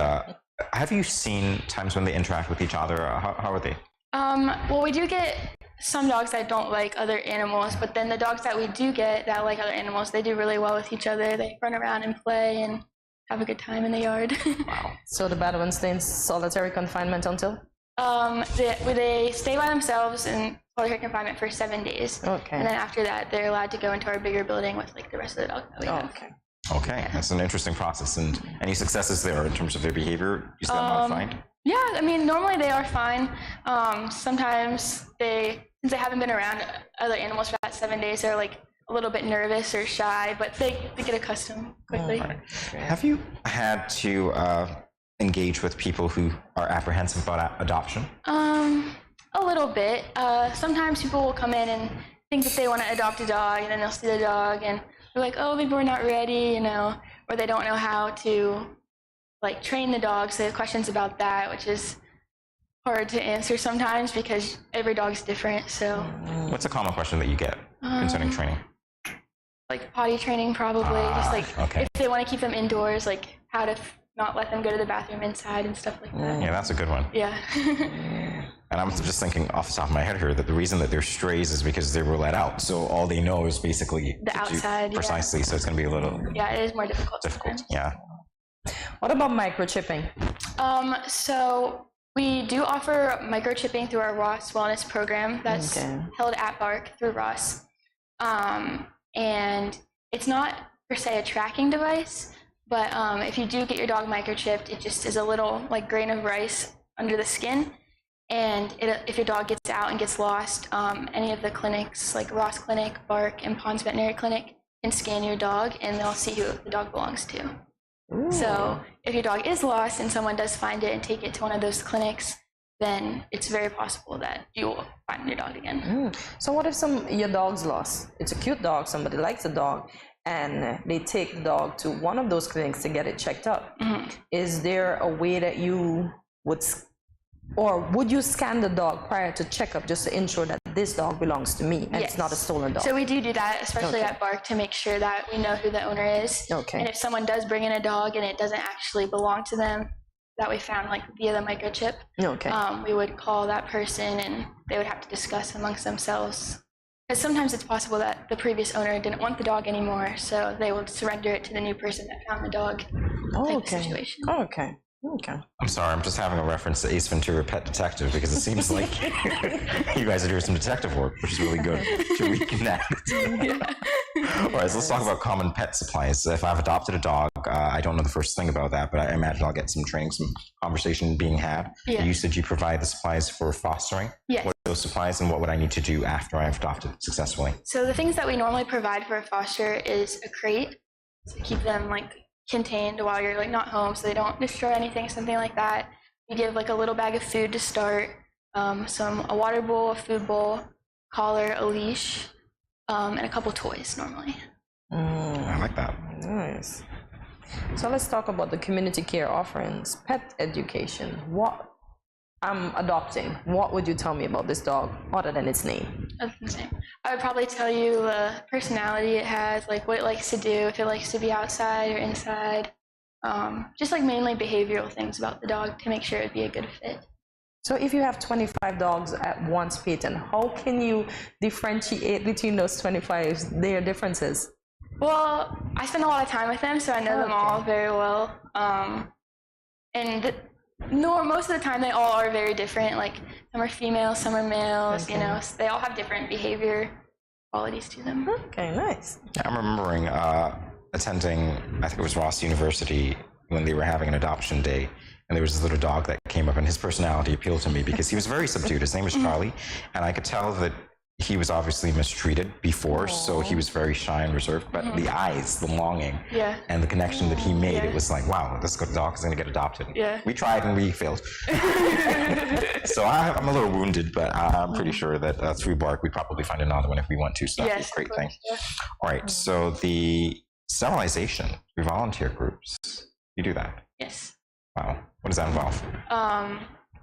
have you seen times when they interact with each other? How are they? Well, we do get some dogs that don't like other animals, but then the dogs that we do get that like other animals, they do really well with each other. They run around and play and have a good time in the yard. Wow. So the bad ones stay in solitary confinement until? They stay by themselves in solitary confinement for 7 days. Okay. And then after that, they're allowed to go into our bigger building with the rest of the dogs that we have. Okay. Okay, that's an interesting process. And any successes there in terms of their behavior? You still not find? Yeah, I mean, normally they are fine. Sometimes since they haven't been around other animals for that 7 days, they're a little bit nervous or shy, but they get accustomed quickly. Right. Have you had to engage with people who are apprehensive about adoption? A little bit. Sometimes people will come in and think that they want to adopt a dog, and then they'll see the dog and they're like, oh, maybe we're not ready, or they don't know how to train the dog, so they have questions about that, which is hard to answer sometimes because every dog's different. So what's a common question that you get concerning training? Potty training, probably. Just okay. If they want to keep them indoors, how to not let them go to the bathroom inside and stuff like that. Yeah, that's a good one. Yeah. And I'm just thinking off the top of my head here that the reason that they're strays is because they were let out. So all they know is basically the outside. Precisely. Yeah. So it's going to be a little. Yeah, it is more difficult. Yeah. What about microchipping? So we do offer microchipping through our Ross Wellness program that's held at Bark through Ross. And it's not per se a tracking device, But if you do get your dog microchipped, it just is a little like grain of rice under the skin. And if your dog gets out and gets lost, any of the clinics like Ross Clinic, Bark, and Pond's Veterinary Clinic can scan your dog and they'll see who the dog belongs to. Ooh. So if your dog is lost and someone does find it and take it to one of those clinics, then it's very possible that you will find your dog again. So what if your dog's lost? It's a cute dog, somebody likes the dog, and they take the dog to one of those clinics to get it checked out. Is there a way that you would you scan the dog prior to checkup just to ensure that this dog belongs to me and it's not a stolen dog? So we do that, especially at Bark, to make sure that we know who the owner is. And if someone does bring in a dog and it doesn't actually belong to them, that we found like via the microchip, we would call that person and they would have to discuss amongst themselves. Because sometimes it's possible that the previous owner didn't want the dog anymore, so they would surrender it to the new person that found the dog. Type of situation. Okay. I'm sorry, I'm just having a reference to Ace Ventura Pet Detective because it seems like you guys are doing some detective work, which is really good. Should we connect? All right, so let's talk about common pet supplies. If I've adopted a dog, I don't know the first thing about that, but I imagine I'll get some training, some conversation being had. You said you provide the supplies for fostering. Yes. What are those supplies and what would I need to do after I've adopted successfully? So the things that we normally provide for a foster is a crate to keep them like contained while you're like not home so they don't destroy anything, something like that. We give like a little bag of food to start, a water bowl, a food bowl, collar, a leash, and a couple toys normally. I like that. Nice. So let's talk about the community care offerings. Pet education. What I'm adopting, what would you tell me about this dog other than its name? I would probably tell you the personality it has, like what it likes to do, if it likes to be outside or inside. Just like mainly behavioral things about the dog to make sure it'd be a good fit. So if you have 25 dogs at once, Peyton, how can you differentiate between those 25, their differences? Well, I spend a lot of time with them, so I know them all very well. Most of the time they all are very different. Like some are females, some are males, you know, so they all have different behavior qualities to them. Okay, nice. I'm remembering attending, I think it was Ross University, when they were having an adoption day, and there was this little dog that came up, and his personality appealed to me because he was very subdued. His name was Charlie, and I could tell that he was obviously mistreated before, so he was very shy and reserved, but the eyes, the longing, and the connection that he made, it was like, wow, this dog is going to get adopted. We tried and we failed. So I'm a little wounded, but I'm pretty sure that through Bark, we'd probably find another one if we want to, so that'd be a great thing. All right, so the sterilization, your volunteer groups, you do that? Yes. Wow, what does that involve?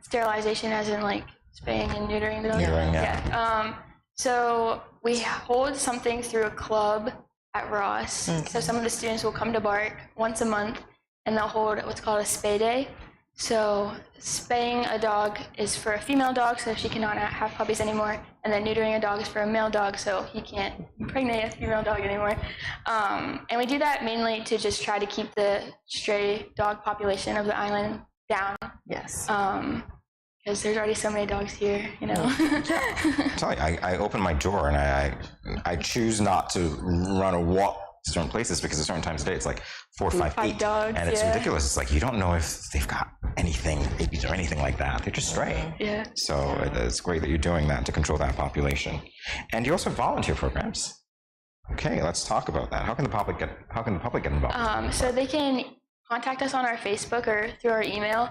Sterilization as in like spaying and neutering the dog? Neutering, yeah. So we hold something through a club at Ross. So some of the students will come to Bark once a month and they'll hold what's called a spay day. So spaying a dog is for a female dog, so she cannot have puppies anymore. And then neutering a dog is for a male dog, so he can't impregnate a female dog anymore. And we do that mainly to just try to keep the stray dog population of the island down. Yes. Because there's already so many dogs here, you know. I open my door and I choose not to run or walk to certain places because at certain times of day it's like 4, 5, 8 dogs, and it's ridiculous. It's like you don't know if they've got anything, babies or anything like that. They're just stray. So it's great that you're doing that to control that population. And you also have volunteer programs. Okay, let's talk about that. How can the public get involved? So they can contact us on our Facebook or through our email.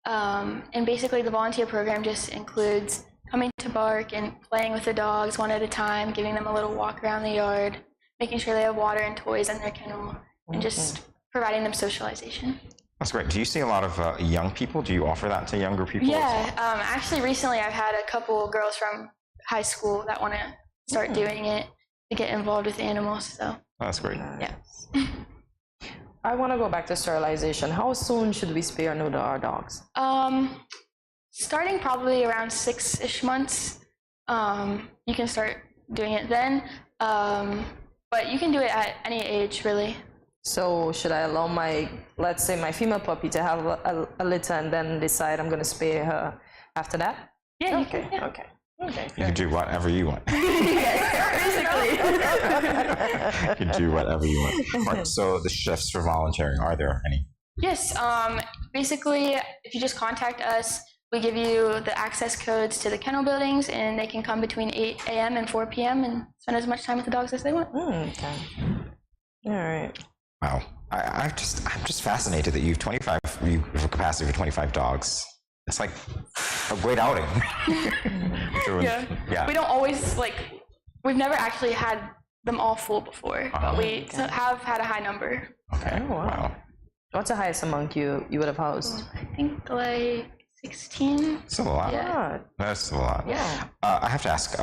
And basically the volunteer program just includes coming to Bark and playing with the dogs one at a time, giving them a little walk around the yard, making sure they have water and toys in their kennel, and just providing them socialization. That's great. Do you see a lot of young people? Do you offer that to younger people? Yeah, actually recently I've had a couple girls from high school that want to start doing it to get involved with animals. So that's great. Yeah. I want to go back to sterilization. How soon should we spay or neuter our dogs? Starting probably around 6-ish months. You can start doing it then, but you can do it at any age, really. So should I allow let's say my female puppy to have a litter and then decide I'm going to spay her after that? Yeah, okay. Okay. You can do whatever you want. Basically. You can do whatever you want. Right, so the shifts for volunteering, are there any? Yes. Basically, if you just contact us, we give you the access codes to the kennel buildings, and they can come between 8 a.m. and 4 p.m. and spend as much time with the dogs as they want. Okay. All right. Wow. I'm just fascinated that you have a capacity for 25 dogs. It's like a great outing. Yeah. We don't always we've never actually had them all full before, but we have had a high number. Okay. Oh, wow. What's the highest amount you would have housed? I think like 16. Still a lot. Yeah. That's still a lot. Yeah. I have to ask,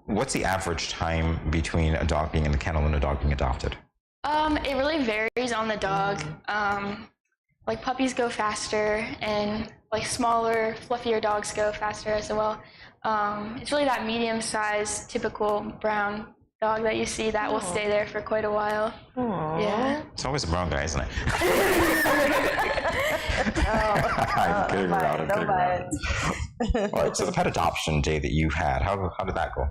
what's the average time between a dog being in the kennel and a dog being adopted? It really varies on the dog. Like puppies go faster, and like smaller, fluffier dogs go faster as well. It's really that medium-sized, typical brown dog that you see that will stay there for quite a while. Aww. Yeah. It's always a brown guy, isn't it? I'm kidding around. All right, so the pet adoption day that you had, how did that go?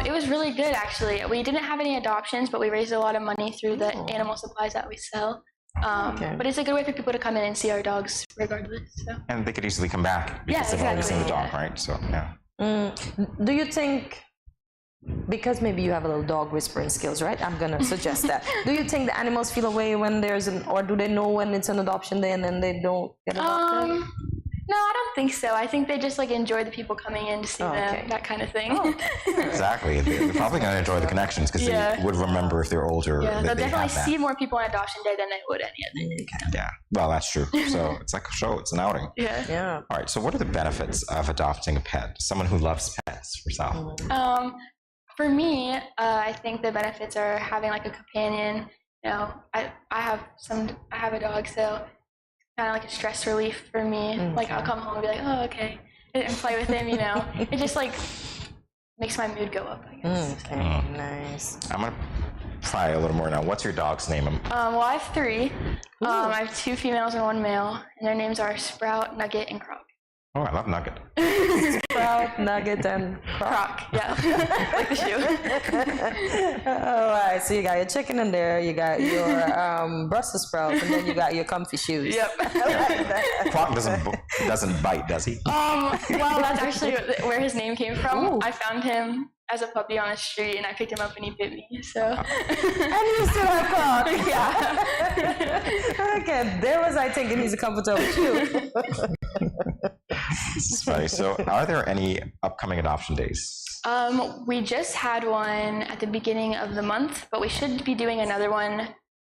It was really good, actually. We didn't have any adoptions, but we raised a lot of money through the animal supplies that we sell. But it's a good way for people to come in and see our dogs regardless. So. And they could easily come back because they've already seen the dog, right? So, yeah. Do you think, because maybe you have a little dog whispering skills, right? I'm going to suggest that. Do you think the animals feel away when or do they know when it's an adoption day and then they don't get adopted? No, I don't think so. I think they just enjoy the people coming in to see them, that kind of thing. Exactly. They're probably going to enjoy the connections because they would remember if they're older. Yeah, they'll definitely see that. more people on adoption day than they would any other day. Yeah, well, that's true. So it's like a show. It's an outing. Yeah. All right. So what are the benefits of adopting a pet? Someone who loves pets, yourself. For me, I think the benefits are having like a companion. You know, I have a dog, so kind of like a stress relief for me. Like I'll come home and be like, oh, okay, and play with him. You know, it just makes my mood go up, I guess. Okay, nice. I'm gonna try a little more now. What's your dog's name? Well, I have 3. I have 2 females and 1 male, and their names are Sprout, Nugget, and Croc. Oh, I love Nugget. Sprout, Nugget, and Croc. Yeah, like the shoe. All right, so you got your chicken in there, you got your Brussels sprouts, and then you got your comfy shoes. Yep. Croc doesn't bite, does he? Well, that's actually where his name came from. Ooh. I found him as a puppy on the street, and I picked him up, and he bit me. So. And you still have Croc. Yeah. Okay, there was I thinking he's a comfortable shoe. This is funny. So, are there any upcoming adoption days? We just had one at the beginning of the month, but we should be doing another one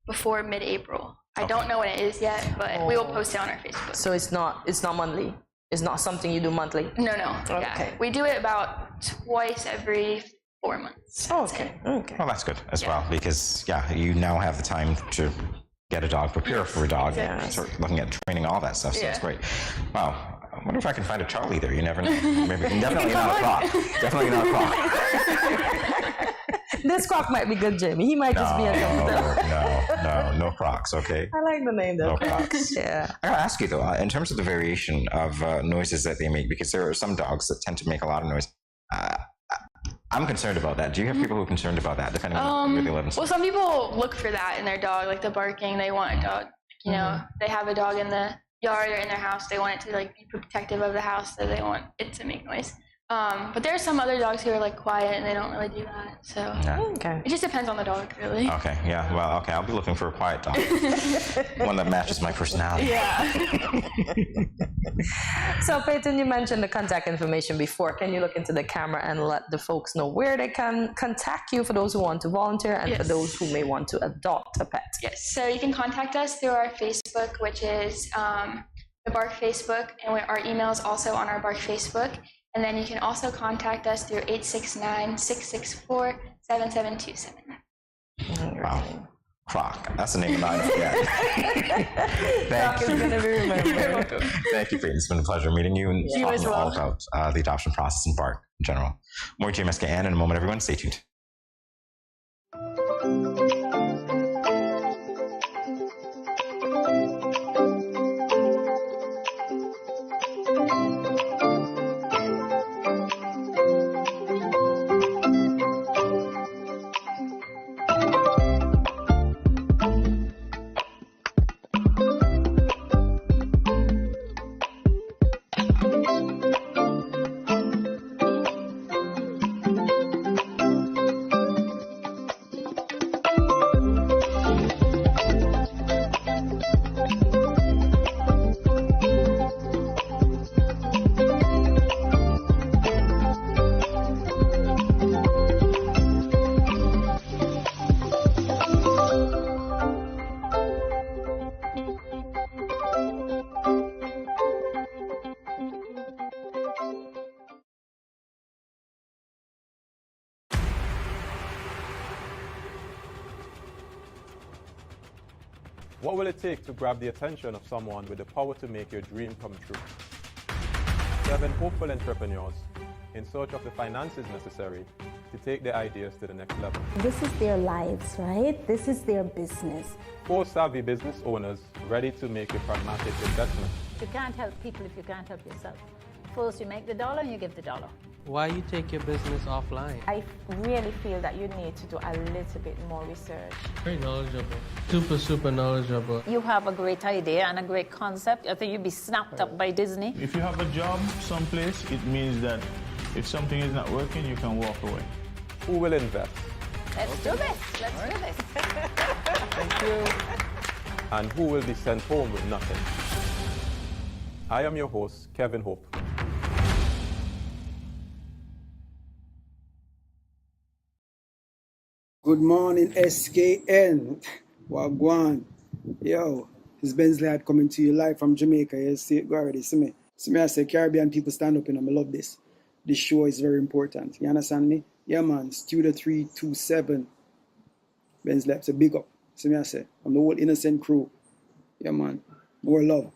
before mid-April. I don't know when it is yet, but we will post it on our Facebook. So it's not monthly. It's not something you do monthly. No. Okay. Yeah. We do it about twice every 4 months. Okay. Well, that's good as well because you now have the time to get a dog, prepare for a dog, start looking at training, all that stuff. So it's great. Wow. I wonder if I can find a Charlie there. You never know. Maybe definitely not a Croc. Definitely not a Croc. This Croc might be good, Jamie. He might just be a no Crocs. Okay. I like the name though. No Crocs. Yeah. I gotta ask you though, in terms of the variation of noises that they make, because there are some dogs that tend to make a lot of noise. I'm concerned about that. Do you have people who are concerned about that, depending on where they live? Well, some people look for that in their dog, like the barking. They want a dog. You know, they have a dog in the yard or in their house. They want it to be protective of the house, so they want it to make noise. But there are some other dogs who are quiet and they don't really do that. So it just depends on the dog, really. Okay. Yeah. Well. Okay. I'll be looking for a quiet dog, one that matches my personality. Yeah. So Peyton, you mentioned the contact information before. Can you look into the camera and let the folks know where they can contact you for those who want to volunteer and for those who may want to adopt a pet? Yes. So you can contact us through our Facebook, which is the Bark Facebook, and our email is also on our Bark Facebook. And then you can also contact us through 869-664-7727. Wow. Croc. That's the name of mine. Yeah. Croc is going to be remembered. Thank you, Peyton. It's been a pleasure meeting you and talking all about the adoption process in Bark in general. More GMSKN in a moment, everyone. Stay tuned. What will it take to grab the attention of someone with the power to make your dream come true? 7 hopeful entrepreneurs in search of the finances necessary to take their ideas to the next level. This is their lives, right? This is their business. 4 savvy business owners ready to make a pragmatic investment. You can't help people if you can't help yourself. First you make the dollar, you give the dollar. Why you take your business offline? I really feel that you need to do a little bit more research. Very knowledgeable. Super knowledgeable. You have a great idea and a great concept. I think you'd be snapped up by Disney. If you have a job someplace, it means that if something is not working, you can walk away. Who will invest? Let's do this. Let's do this. Thank you. And who will be sent home with nothing? I am your host, Kevin Hope. Good morning, SKN. Wagwan. Yo, it's Bensley Lad coming to you live from Jamaica. You see it, go already. See me, I say Caribbean people stand up and I love this. This show is very important. You understand me? Yeah, man. Studio 327. Bensley Lad, it's a big up. See me, I say. I'm the whole innocent crew. Yeah, man. More love.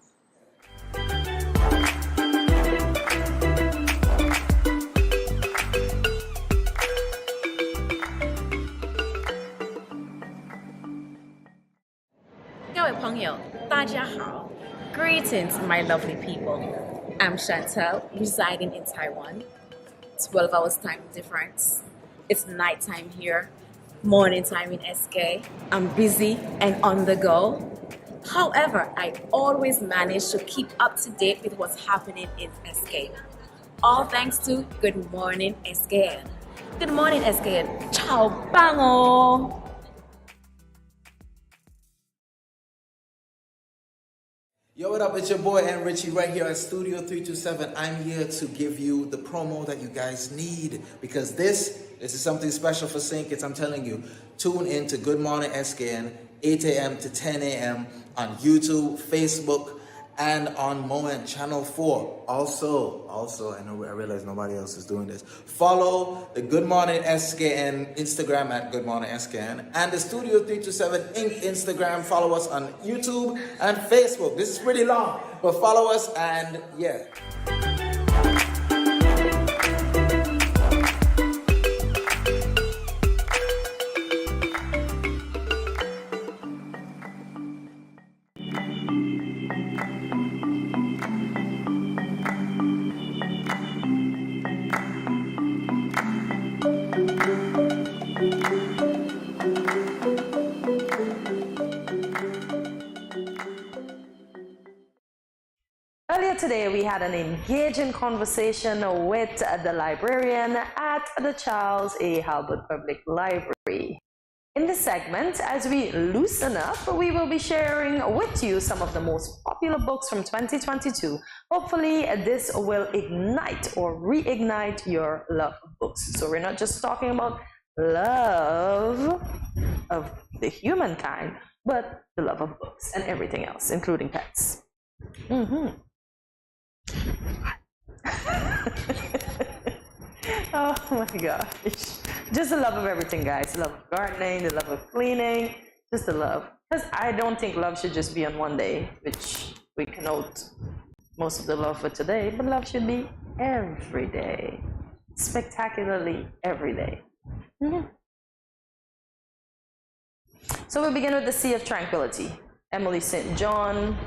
Greetings, my lovely people. I'm Chantel, residing in Taiwan. 12 hours time difference. It's nighttime here, morning time in SK. I'm busy and on the go. However, I always manage to keep up to date with what's happening in SK. All thanks to Good Morning SKN. Good morning SKN. Ciao, bango! Yo, what up? It's your boy and Richie right here at Studio 327. I'm here to give you the promo that you guys need because this is something special for St. Kitts. I'm telling you, tune in to Good Morning SKN, 8 a.m. to 10 a.m. on YouTube, Facebook, and on Moment Channel 4. Also, I realize nobody else is doing this. Follow the Good Morning SKN Instagram at Good Morning SKN and the Studio 327 Inc. Instagram. Follow us on YouTube and Facebook. This is pretty long, but follow us and yeah. Earlier today, we had an engaging conversation with the librarian at the Charles A. Halbert Public Library. In this segment, as we loosen up, we will be sharing with you some of the most popular books from 2022. Hopefully, this will ignite or reignite your love of books. So we're not just talking about love of the humankind, but the love of books and everything else, including pets. Oh my gosh. Just the love of everything, guys. The love of gardening, the love of cleaning, just the love. Because I don't think love should just be on one day, which we connote most of the love for today, but love should be every day. Spectacularly every day. So we begin with The Sea of Tranquility. Emily St. John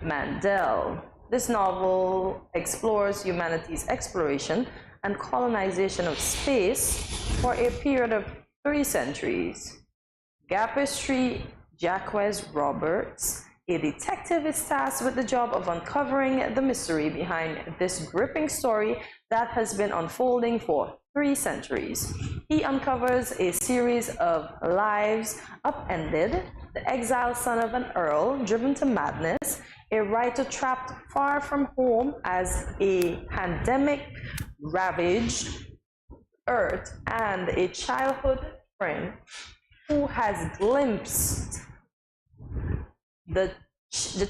Mandel. This novel explores humanity's exploration and colonization of space for a period of 3 centuries. Gapestry Jacques Roberts, a detective, is tasked with the job of uncovering the mystery behind this gripping story that has been unfolding for 3 centuries. He uncovers a series of lives upended, the exiled son of an earl driven to madness, a writer trapped far from home as a pandemic ravaged Earth, and a childhood friend who has glimpsed the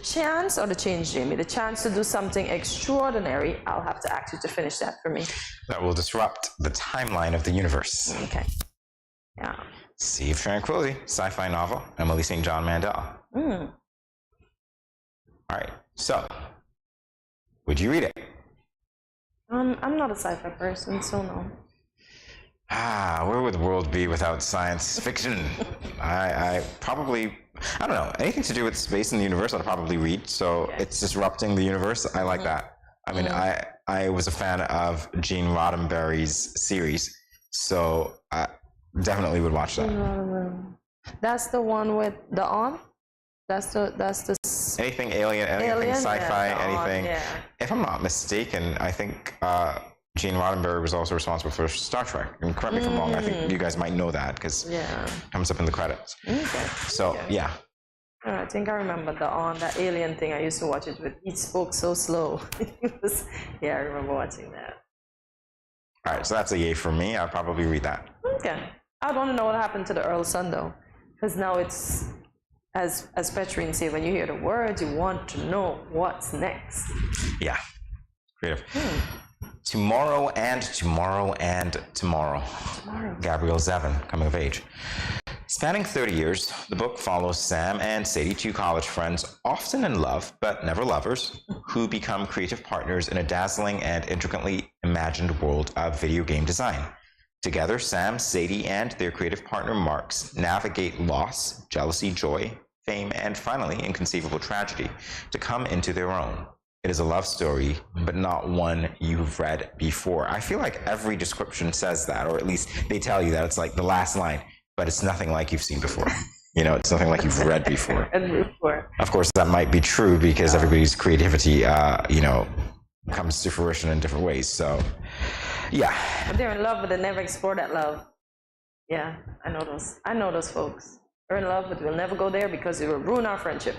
chance, or the change, Jamie, the chance to do something extraordinary. I'll have to ask you to finish that for me. That will disrupt the timeline of the universe. Okay. Yeah. Sea of Tranquility, sci-fi novel, Emily St. John Mandel. All right. So, would you read it? I'm not a sci-fi person, so no. Where would the world be without science fiction? I probably, I don't know, anything to do with space and the universe I'd probably read. So it's disrupting the universe. I like that. I mean, I was a fan of Gene Roddenberry's series, so I definitely would watch that. That's the one with the on? That's the anything alien, anything sci-fi, anything. Yeah. If I'm not mistaken, I think Gene Roddenberry was also responsible for Star Trek. And correct me if I'm wrong. I think you guys might know that because it comes up in the credits. Okay. So yeah. I think I remember that alien thing. I used to watch it with. He spoke so slow. I remember watching that. All right, so that's a yay for me. I'll probably read that. Okay. I'd want to know what happened to the Earl's son though, because now it's. As Petrine said, when you hear the words, you want to know what's next. Yeah, creative. Tomorrow and tomorrow and tomorrow. Gabrielle Zevin, coming of age. Spanning 30 years, the book follows Sam and Sadie, two college friends, often in love, but never lovers, who become creative partners in a dazzling and intricately imagined world of video game design. Together, Sam, Sadie, and their creative partner Marks navigate loss, jealousy, joy, fame, and finally, inconceivable tragedy to come into their own. It is a love story, but not one you've read before. I feel like every description says that, or at least they tell you that it's like the last line, but it's nothing like you've seen before. You know, it's nothing like you've read before. Of course, that might be true because everybody's creativity, comes to fruition in different ways. So, yeah. But they're in love, but they never explore that love. Yeah, I know those folks. They're in love, but we'll never go there because it will ruin our friendship.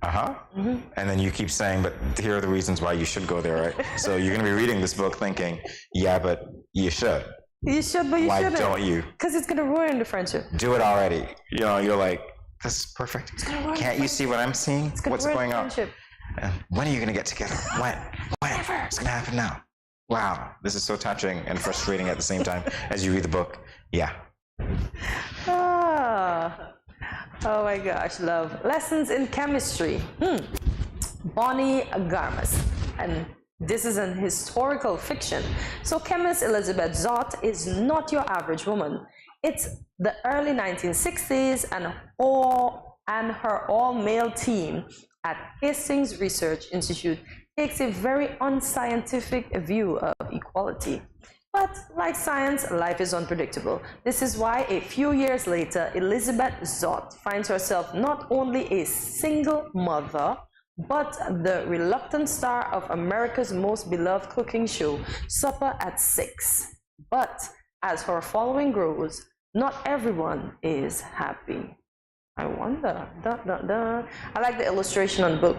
And then you keep saying, but here are the reasons why you should go there, right? So you're going to be reading this book thinking, yeah, but you should. You should, but you shouldn't. Why don't you? Because it's going to ruin the friendship. Do it already. You know, you're like, this is perfect. Can't you see what I'm seeing? What's going on? When are you going to get together? When? Whenever. It's going to happen now. Wow, this is so touching and frustrating at the same time as you read the book. Yeah. Oh my gosh, love. Lessons in chemistry. Bonnie Garmas. And this is an historical fiction. So chemist Elizabeth Zott is not your average woman. It's the early 1960s and her all-male team at Hastings Research Institute takes a very unscientific view of equality. But like science, life is unpredictable. This is why a few years later, Elizabeth Zott finds herself not only a single mother, but the reluctant star of America's most beloved cooking show, Supper at 6. But as her following grows, not everyone is happy. I wonder. I like the illustration on the book.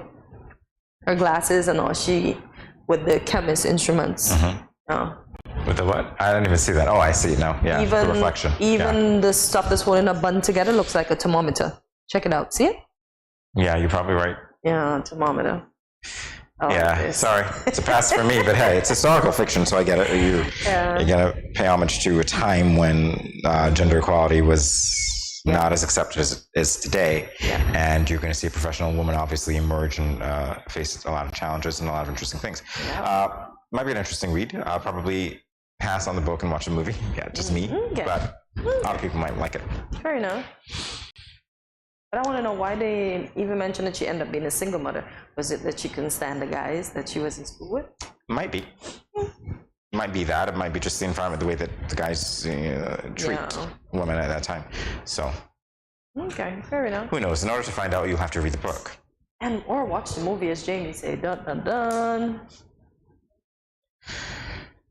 Her glasses and all, she with the chemist instruments. With the what? I didn't even see that. Oh, I see it now. Yeah, the reflection. Even the stuff that's holding a bun together looks like a thermometer. Check it out. See it? Yeah, you're probably right. Yeah, thermometer. Sorry. It's a pass for me, but hey, it's historical fiction, so I get it. You're going to pay homage to a time when gender equality was not as accepted as is today. And you're going to see a professional woman obviously emerge and face a lot of challenges and a lot of interesting things. Might be an interesting read. I'll probably pass on the book and watch the movie. Yeah, just me. But a lot of people might like it. Fair enough. But I want to know why they even mentioned that she ended up being a single mother. Was it that she couldn't stand the guys that she was in school with? Might be. Might be that. It might be just the environment, the way that the guys treat women at that time. So. Okay, fair enough. Who knows? In order to find out, you'll have to read the book. Or watch the movie, as Jamie said. Dun dun dun.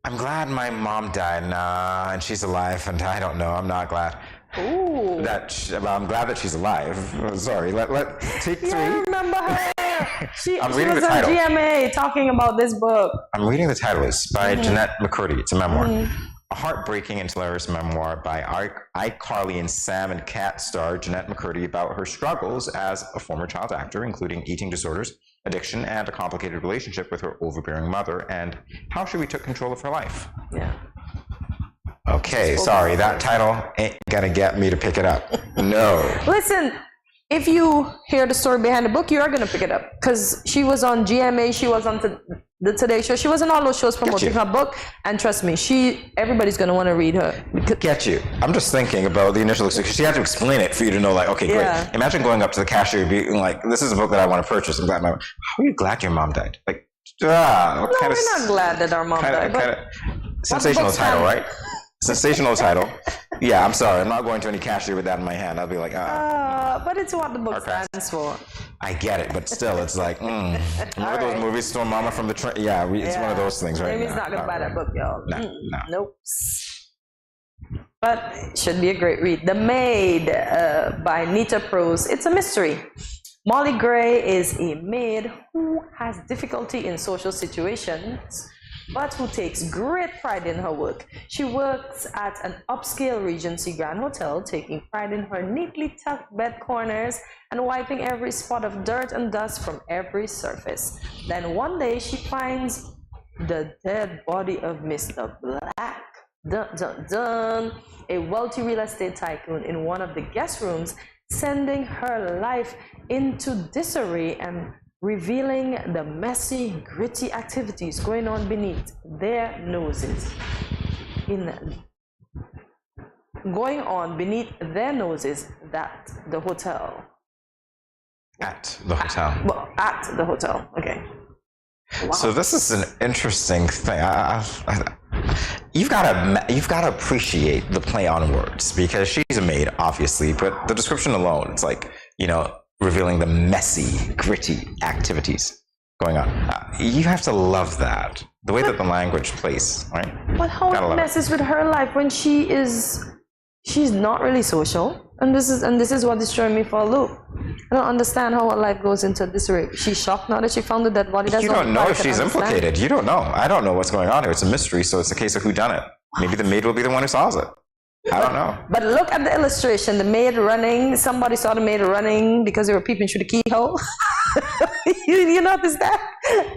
I'm glad my mom died, and she's alive, and I don't know. I'm not glad. Ooh. I'm glad that she's alive. Sorry. Let take 3. Yeah, I remember her. She was reading the on title. GMA talking about this book. I'm reading the title. It's by Jeanette McCurdy. It's a memoir. A heartbreaking and hilarious memoir by iCarly and Sam and Cat star Jeanette McCurdy about her struggles as a former child actor, including eating disorders, addiction, and a complicated relationship with her overbearing mother, and how she retook control of her life. Yeah. Okay, sorry, that title ain't gonna get me to pick it up. No. Listen, if you hear the story behind the book, you are going to pick it up. Because she was on GMA, she was on the Today Show, she was on all those shows promoting her book. And trust me, everybody's going to want to read her. Get you. I'm just thinking about the initial, she had to explain it for you to know, like, okay, great. Imagine going up to the cashier being like, this is a book that I want to purchase. I'm glad how are you glad your mom died? Like, we're not glad that our mom died. Sensational title, right? Sensational title. Yeah, I'm sorry. I'm not going to any cashier with that in my hand. I'll be like, but it's what the book stands for. I get it, but still, it's like, remember those movies, Storm Mama from the Train? Yeah, it's one of those things, right? Amy's not going to buy that book, y'all. No. Nope. But it should be a great read. The Maid by Nita Prose. It's a mystery. Molly Gray is a maid who has difficulty in social situations, but who takes great pride in her work. She works at an upscale Regency Grand Hotel, taking pride in her neatly tucked bed corners and wiping every spot of dirt and dust from every surface. Then one day she finds the dead body of Mr. Black, dun, dun, dun, a wealthy real estate tycoon, in one of the guest rooms, sending her life into disarray and revealing the messy, gritty activities going on beneath their noses. At the hotel. At the hotel, okay. Wow. So this is an interesting thing. You've got to appreciate the play on words, because she's a maid, obviously, but the description alone, it's like, revealing the messy, gritty activities going on. You have to love that. The way that the language plays, right? But how it messes with her life when she's not really social, and this is what is throwing me for a loop. I don't understand how her life goes into disarray. She's shocked now that she found the dead body. You don't know if she's implicated. You don't know. I don't know what's going on here. It's a mystery, so it's a case of who done it. Maybe the maid will be the one who solves it. I don't know. But look at the illustration. The maid running. Somebody saw the maid running because they were peeping through the keyhole. you notice that?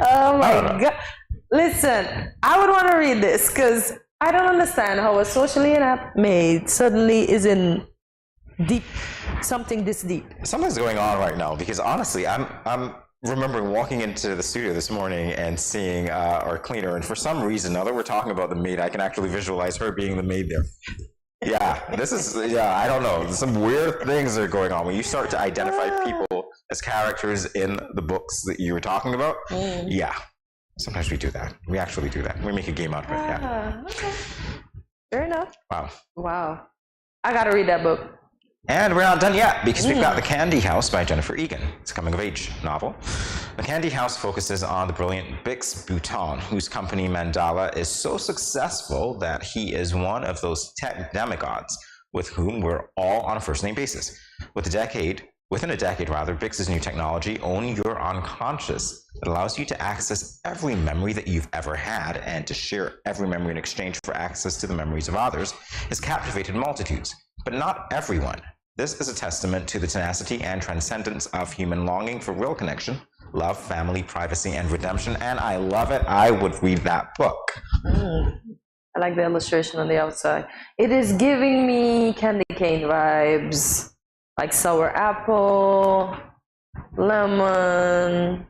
Oh my God. Listen, I would want to read this because I don't understand how a socially inept maid suddenly is in something this deep. Something's going on right now, because honestly, I'm remembering walking into the studio this morning and seeing our cleaner, and for some reason, now that we're talking about the maid, I can actually visualize her being the maid there. Yeah, I don't know. Some weird things are going on when you start to identify people as characters in the books that you were talking about. Yeah, sometimes we do that. We actually do that. We make a game out of it. Yeah. Okay. Fair enough. Wow. I gotta read that book. And we're not done yet, because we've got The Candy House by Jennifer Egan. It's a coming-of-age novel. The Candy House focuses on the brilliant Bix Bouton, whose company Mandala is so successful that he is one of those tech demigods with whom we're all on a first-name basis. Within a decade, Bix's new technology, Own Your Unconscious, that allows you to access every memory that you've ever had and to share every memory in exchange for access to the memories of others, has captivated multitudes, but not everyone. This is a testament to the tenacity and transcendence of human longing for real connection, love, family, privacy, and redemption, and I love it. I would read that book. I like the illustration on the outside. It is giving me candy cane vibes, like sour apple, lemon.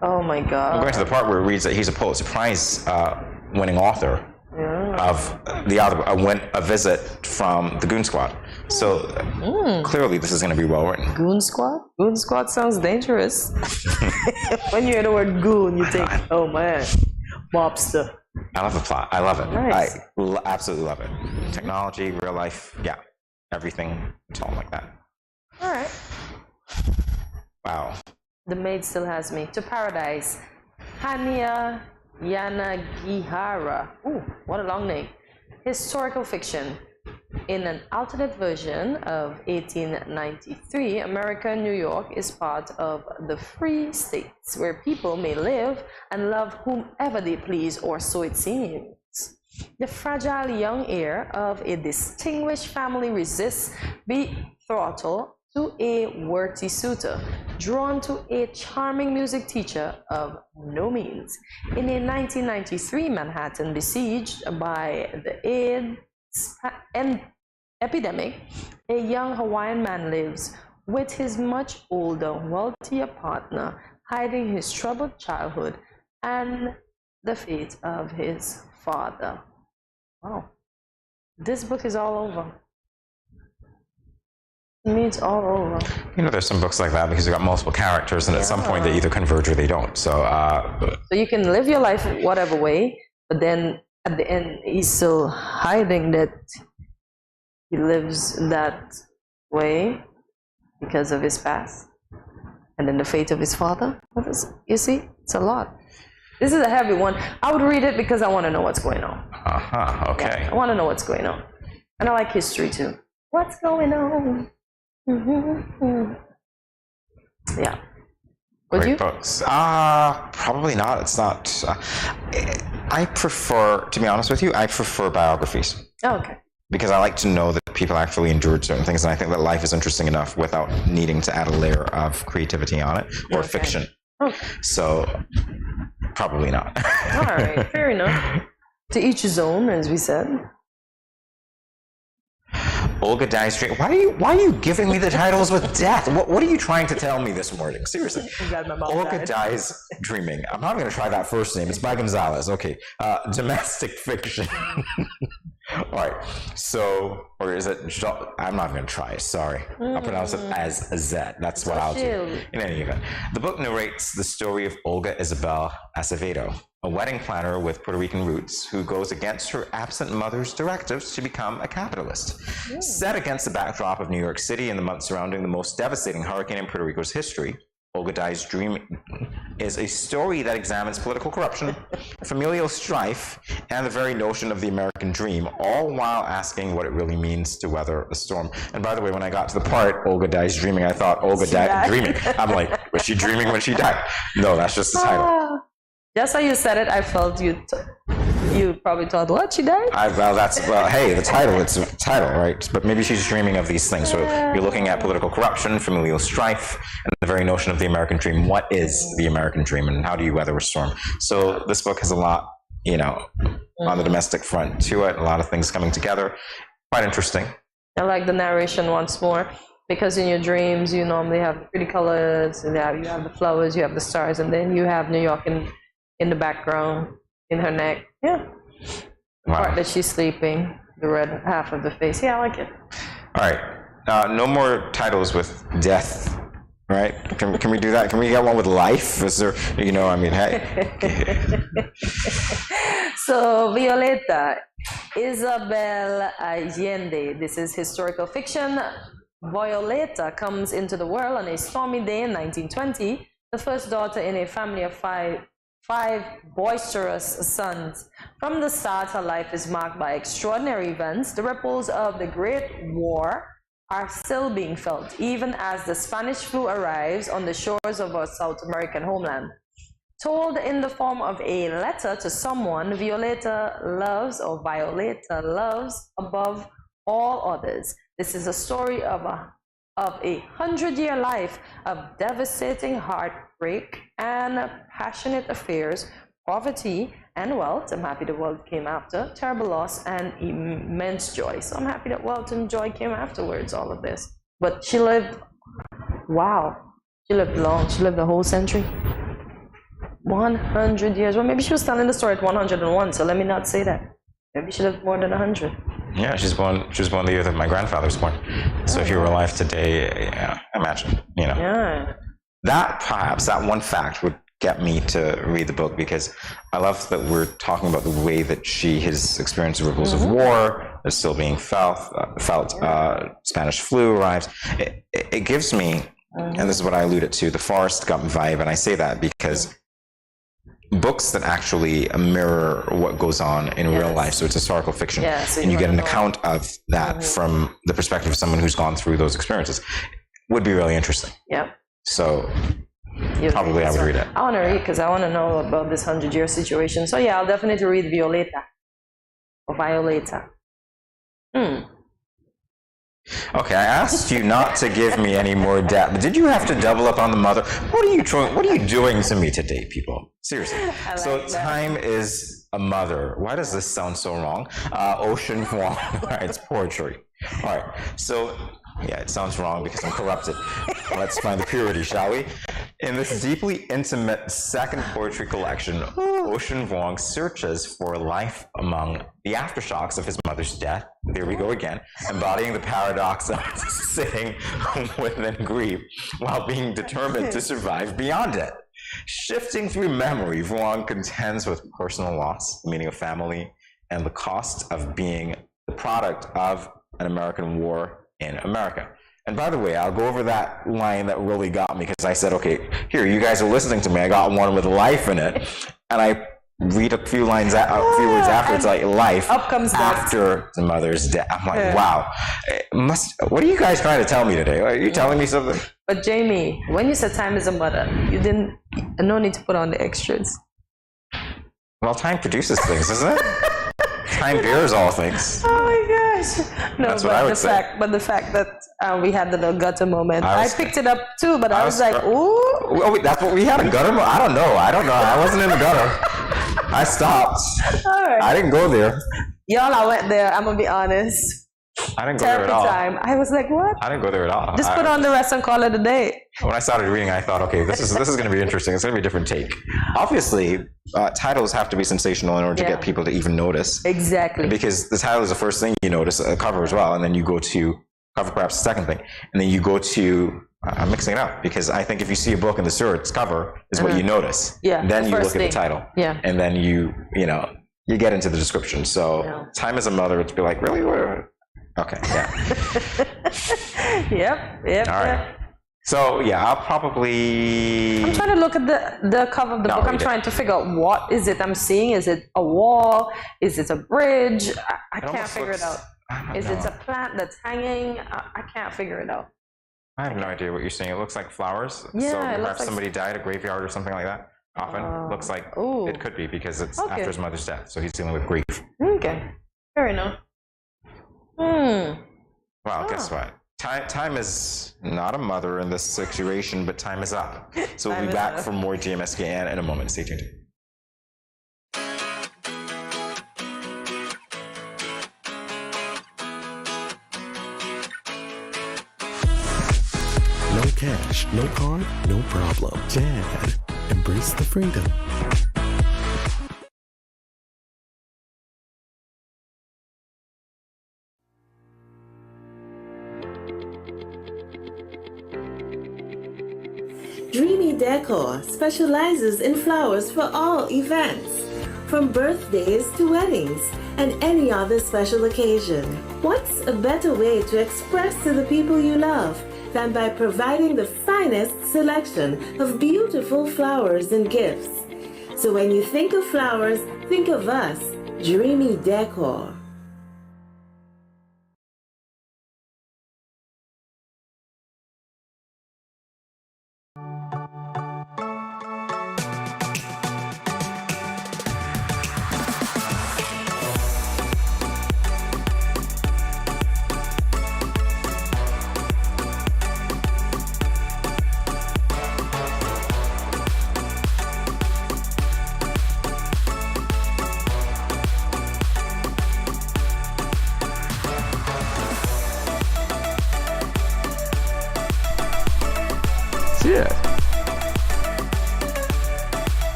Oh my God. I'm going to the part where it reads that he's a Pulitzer Prize winning author of a visit from the Goon Squad. So clearly this is going to be well written. Goon Squad? Goon Squad sounds dangerous. When you hear the word goon, you think, oh man, mobster. I love the plot. I love it. Nice. I absolutely love it. Technology, real life, yeah, everything. It's all like that. All right. Wow. The Maid still has me. To Paradise. Hania Yanagihara. Ooh, what a long name. Historical fiction. In an alternate version of 1893, America and New York is part of the Free States, where people may live and love whomever they please, or so it seems. The fragile young heir of a distinguished family resists betrothal to a worthy suitor, drawn to a charming music teacher of no means. In a 1993 Manhattan besieged by the AIDS epidemic, a young Hawaiian man lives with his much older, wealthier partner, hiding his troubled childhood and the fate of his father. Wow. This book is all over. It means all over. You know, there's some books like that because you've got multiple characters, and at some point they either converge or they don't. So you can live your life whatever way, but then at the end, he's still hiding that he lives that way because of his past. And then the fate of his father. You see, it's a lot. This is a heavy one. I would read it because I want to know what's going on. Okay. Yeah, I want to know what's going on. And I like history too. What's going on? Yeah. Would you? Books. Probably not. It's not. I prefer, to be honest with you, I prefer biographies. Oh, okay. Because I like to know that people actually endured certain things, and I think that life is interesting enough without needing to add a layer of creativity on it or fiction. Okay. So, probably not. All right, fair enough. To each his own, as we said. Olga dies dreaming. Why are you giving me the titles with death? What are you trying to tell me this morning? Seriously. Olga dies dreaming. I'm not going to try that first name. It's by Gonzalez. Okay. Domestic fiction. All right. So, or is it? I'm not going to try. Sorry. I'll pronounce it as a Z. That's what I'll do. In any event, the book narrates the story of Olga Isabel Acevedo, a wedding planner with Puerto Rican roots who goes against her absent mother's directives to become a capitalist. Set against the backdrop of New York City in the months surrounding the most devastating hurricane in Puerto Rico's history, Olga Dies Dreaming is a story that examines political corruption, familial strife, and the very notion of the American dream, all while asking what it really means to weather a storm. And by the way, when I got to the part, Olga Dies Dreaming, I thought Olga died dreaming. I'm like, was she dreaming when she died? No, that's just the title. Just how you said it, I felt you probably thought, what, she died? Hey, the title, it's a title, right? But maybe she's dreaming of these things. So you're looking at political corruption, familial strife, and the very notion of the American dream. What is the American dream, and how do you weather a storm? So this book has a lot, on the domestic front to it, a lot of things coming together. Quite interesting. I like the narration once more, because in your dreams, you normally have pretty colors, and you have the flowers, you have the stars, and then you have New York in the background, in her neck. Yeah. The part that she's sleeping, the red half of the face. Yeah, I like it. All right. No more titles with death, right? Can we do that? Can we get one with life? Is there, hey. So, Violeta, Isabel Allende. This is historical fiction. Violeta comes into the world on a stormy day in 1920, the first daughter in a family of five boisterous sons. From the start, her life is marked by extraordinary events. The ripples of the Great War are still being felt, even as the Spanish flu arrives on the shores of our South American homeland. Told in the form of a letter to someone, Violeta loves above all others. This is a story of a 100-year life of devastating heartbreak and passionate affairs, poverty and wealth. I'm happy the wealth came after, terrible loss and immense joy. So I'm happy that wealth and joy came afterwards, all of this. But she lived, she lived long. She lived a whole century. 100 years. Well, maybe she was telling the story at 101, so let me not say that. Maybe she lived more than 100. Yeah, she was born the year that my grandfather was born. So if you were alive today, imagine, Yeah. That one fact would get me to read the book, because I love that we're talking about the way that she has experienced the ripples of war is still being felt. Spanish flu arrives. It gives me, and this is what I alluded to, the Forrest Gump vibe, and I say that because books that actually mirror what goes on in real life, so it's historical fiction, and you get an account of that from the perspective of someone who's gone through those experiences, would be really interesting. Yep. So probably I would read it. I want to read because I want to know about this 100-year situation. So yeah, I'll definitely read Violeta. Or Violeta. Okay, I asked you not to give me any more depth. Did you have to double up on the mother? What are you doing to me today, people? Seriously. Time is a mother. Why does this sound so wrong? Ocean Vuong. All right, it's poetry. All right. So Yeah, it sounds wrong because I'm corrupted. Let's find the purity, shall we? In this deeply intimate second poetry collection, Ocean Vuong searches for life among the aftershocks of his mother's death. There we go again, embodying the paradox of sitting within grief while being determined to survive beyond it. Shifting through memory, Vuong contends with personal loss, the meaning of family, and the cost of being the product of an American war in America. And by the way, I'll go over that line that really got me because I said, okay, here, you guys are listening to me. I got one with life in it. And I read a few words after, it's like life up comes after the mother's death. I'm like, wow. What are you guys trying to tell me today? Are you telling me something? But Jamie, when you said time is a mother, you didn't, no need to put on the extras. Well, time produces things, isn't it? Time bears all things. Oh my gosh. No, that's what I would say. But the fact that we had the little gutter moment, I picked it up too, but I was like, ooh. Oh, wait, that's what we had, a gutter moment? I don't know. I wasn't in the gutter. I stopped. All right. I didn't go there. Y'all, I went there. I'm going to be honest. I didn't go there at all. Time. I was like, what? I didn't go there at all. Just put on the rest and call it a day. When I started reading, I thought, okay, this is going to be interesting. It's going to be a different take. Obviously, titles have to be sensational in order to get people to even notice. Exactly. Because the title is the first thing you notice, a cover as well, and then you go to cover, perhaps the second thing, and then you go to. I'm mixing it up because I think if you see a book and the search cover is what you notice. Yeah. Then you look at the title. Yeah. And then you get into the description. So time as a mother, it's be like, really? Okay. Yeah. Yep. All right. So yeah, I'll probably. I'm trying to look at the cover of the book. I'm trying to figure out what is it I'm seeing. Is it a wall? Is it a bridge? I can't figure it out. Is it a plant that's hanging? I can't figure it out. I have no idea what you're seeing. It looks like flowers. Yeah, so it looks perhaps like somebody died at a graveyard or something like that. Often looks like it could be because it's after his mother's death. So he's dealing with grief. Okay, fair enough. Well, guess what? Time is not a mother in this situation, but time is up. So we'll be back for more GMSKN in a moment. Stay tuned. No cash, no card, no problem. Dad, embrace the freedom. Dreamy Decor specializes in flowers for all events, from birthdays to weddings and any other special occasion. What's a better way to express to the people you love than by providing the finest selection of beautiful flowers and gifts? So when you think of flowers, think of us, Dreamy Decor.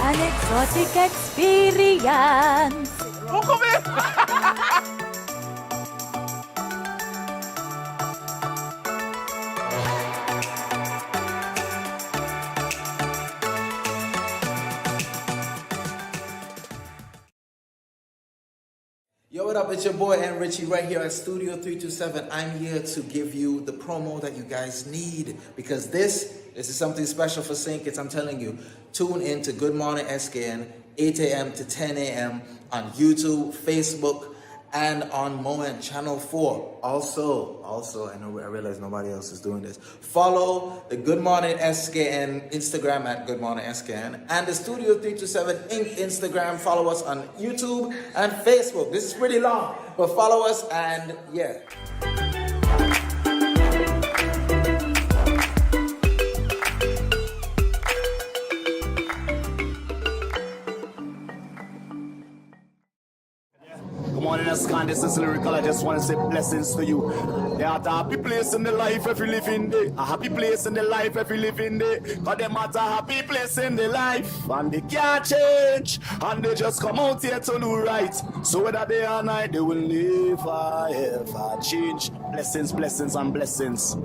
An exotic experience. Yo, what up? It's your boy and Richie right here at Studio 327. I'm here to give you the promo that you guys need because this is something special for St. Kitts. I'm telling you, tune in to Good Morning SKN, 8 a.m. to 10 a.m. on YouTube, Facebook, and on Moment Channel 4. Also, I realize nobody else is doing this. Follow the Good Morning SKN Instagram at Good Morning SKN and the Studio 327 Inc. Instagram. Follow us on YouTube and Facebook. This is pretty long, but follow us and yeah. this is lyrical. I just want to say blessings to you. There are a happy place in the life if you live in there. A happy place in the life if you live in there. Cause them at a happy place in the life. And they can't change. And they just come out here to do right. So whether day or night, they will never ever change. Blessings, blessings, and blessings.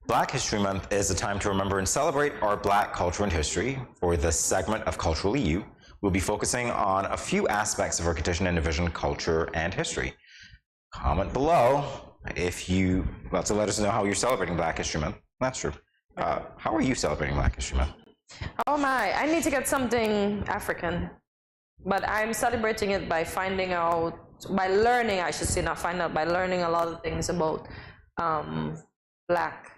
Black History Month is a time to remember and celebrate our Black culture and history. For this segment of Culturally You, we'll be focusing on a few aspects of our condition and division culture and history. Comment below if you want to let us know how you're celebrating Black History Month. That's true. How are you celebrating Black History Month? Oh my, I need to get something African. But I'm celebrating it by finding out, by learning, I should say, not find out, by learning a lot of things about Black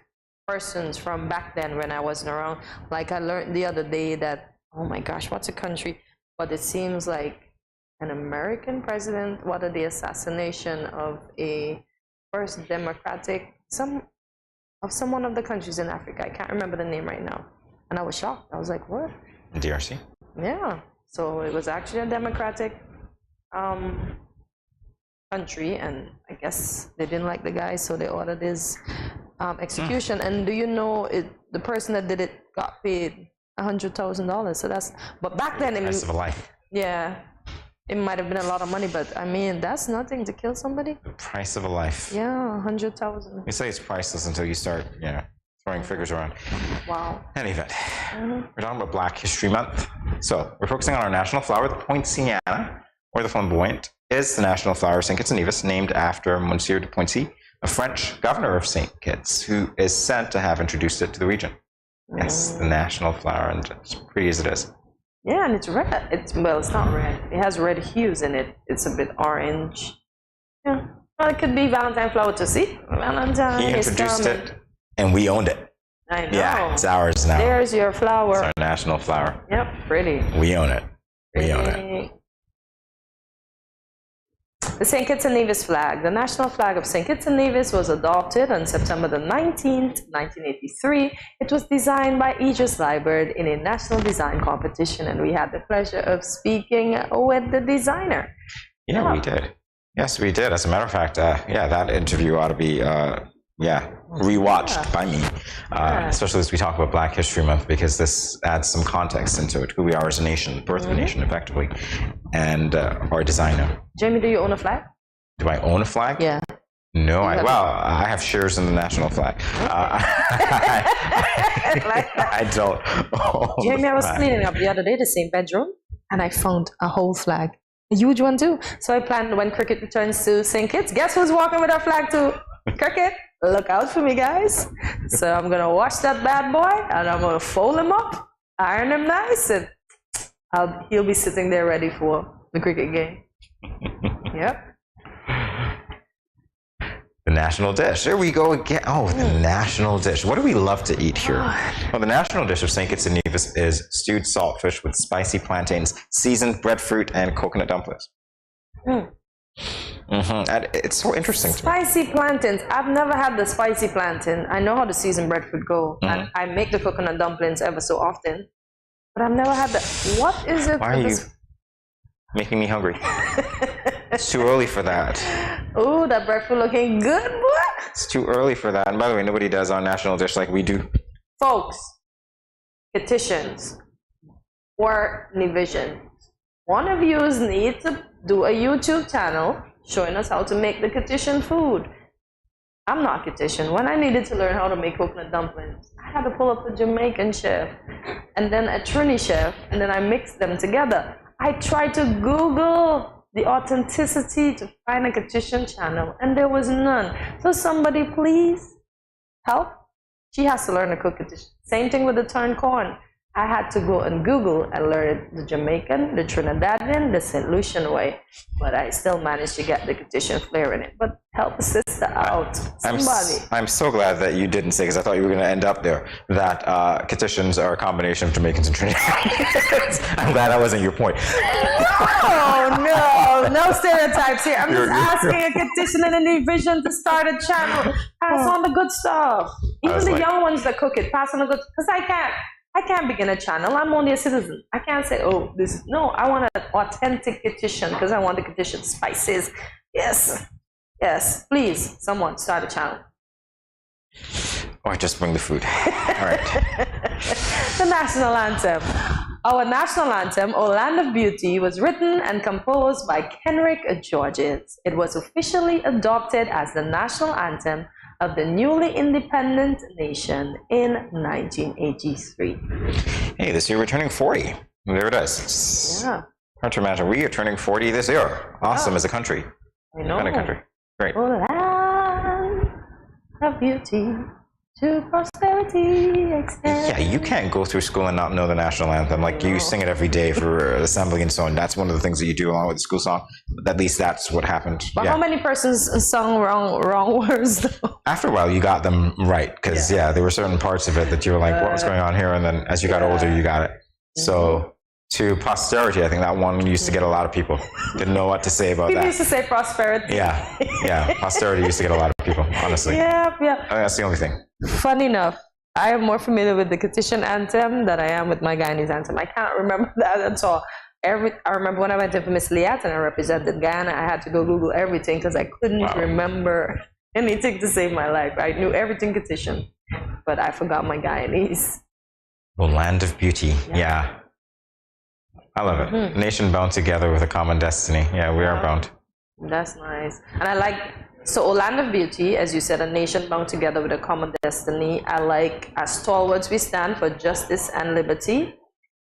persons from back then when I wasn't around. Like I learned the other day that, oh my gosh, what's a country? But it seems like an American president, what are the assassination of a first democratic, someone of the countries in Africa. I can't remember the name right now. And I was shocked. I was like, what? DRC? Yeah. So it was actually a democratic country, and I guess they didn't like the guy, so they ordered his execution. And do you know the person that did it got paid $100,000? So that's, but back then, price of a life. Yeah, it might have been a lot of money, but I mean, that's nothing to kill somebody. The price of a life. Yeah, 100,000. You say it's priceless until you start, throwing figures around. Wow. In any event, we're talking about Black History Month. So we're focusing on our national flower, the poinciana, or the flamboyant, is the national flower of St. Kitts and Nevis, named after Monsieur de Poincy, a French governor of St. Kitts, who is said to have introduced it to the region. Yes, the national flower, and as pretty as it is. Yeah, and it's red. It's not red. It has red hues in it. It's a bit orange. Yeah, well, it could be Valentine flower to see. Valentine. He introduced it, and we owned it. I know. Yeah, it's ours now. There's your flower. It's our national flower. Yep, pretty. We own it. We own it. The St. Kitts and Nevis flag. The national flag of St. Kitts and Nevis was adopted on September the 19th, 1983. It was designed by Idris Liebert in a national design competition, and we had the pleasure of speaking with the designer. Yeah, we did. Yes, we did. As a matter of fact, that interview ought to be rewatched by me, especially as we talk about Black History Month, because this adds some context into it, who we are as a nation, birth of a nation, effectively, and our designer. Jamie, do you own a flag? Do I own a flag? Yeah. No, I have shares in the national flag. I don't own Jamie, I was flag. cleaning up the other day, the same bedroom, and I found a whole flag. A huge one too. So I planned when cricket returns to St. Kitts, guess who's walking with our flag too? Cricket. Look out for me, guys. So I'm gonna wash that bad boy, and I'm gonna fold him up, iron him nice, and he'll be sitting there ready for the cricket game. Yep. The national dish. There we go again. Oh, the national dish. What do we love to eat here? Well, the national dish of St. Kitts and Nevis is stewed saltfish with spicy plantains, seasoned breadfruit, and coconut dumplings. And it's so interesting to me. Spicy plantains. I've never had the spicy plantain. I know how the seasoned breadfruit go, and I make the coconut dumplings ever so often, but I've never had that. What is it? Why are you making me hungry? It's too early for that. Oh, that breadfruit looking good, boy. It's too early for that. And by the way, nobody does our national dish like we do. Folks, petitions or Nivision. One of you needs to do a YouTube channel showing us how to make the Kittian food. I'm not Kittian. When I needed to learn how to make coconut dumplings, I had to pull up a Jamaican chef and then a Trini chef, and then I mixed them together. I tried to Google the authenticity to find a Kittian channel, and there was none. So somebody please help. She has to learn to cook Kittian. Same thing with the turned corn. I had to go and Google and learn the Jamaican, the Trinidadian, the St. Lucian way, but I still managed to get the Kittian flair in it. But help a sister out, somebody. I'm so glad that you didn't say, because I thought you were going to end up there, that Kittitians are a combination of Jamaicans and Trinidadians. I'm glad that wasn't your point. No stereotypes here. I'm just asking a Kittitian and a New Vision to start a channel. Pass on the good stuff. Even the young ones that cook it, pass on the good, because I can't begin a channel. I'm only a citizen. I can't say, oh, this is, no, I want an authentic Kittitian because I want the Kittitian spices. Yes, please, someone start a channel. Or just bring the food. All right. The national anthem. Our national anthem, O Land of Beauty, was written and composed by Kenrick Georges. It was officially adopted as the national anthem of the newly independent nation in 1983. Hey, this year we're turning 40. There it is. Yeah. Hard to imagine. We are turning 40 this year. Awesome as a country. I know. Independent country. Great. Oh, land of beauty, to prosperity extend. Yeah, you can't go through school and not know the national anthem. Like, you sing it every day for assembly and so on. That's one of the things that you do along with the school song. At least that's what happened. But how many persons sung wrong words, though? After a while, you got them right, because, there were certain parts of it that you were like, what was going on here? And then as you got older, you got it. So, to posterity, I think that one used to get a lot of people. Didn't know what to say about People that. used to say prosperity. Yeah. Posterity used to get a lot of people, honestly. Yeah. I think that's the only thing. Funny enough, I am more familiar with the Kittitian anthem than I am with my Guyanese anthem. I can't remember that at all. I remember when I went in for Miss Liat and I represented Guyana, I had to go Google everything because I couldn't remember anything to save my life. I knew everything Kittitian, but I forgot my Guyanese. Well, Land of Beauty, yeah. I love it. Mm-hmm. Nation bound together with a common destiny. Yeah, we are bound. That's nice. And I like, so Land of Beauty, as you said, a nation bound together with a common destiny. I like, as stalwarts we stand for justice and liberty.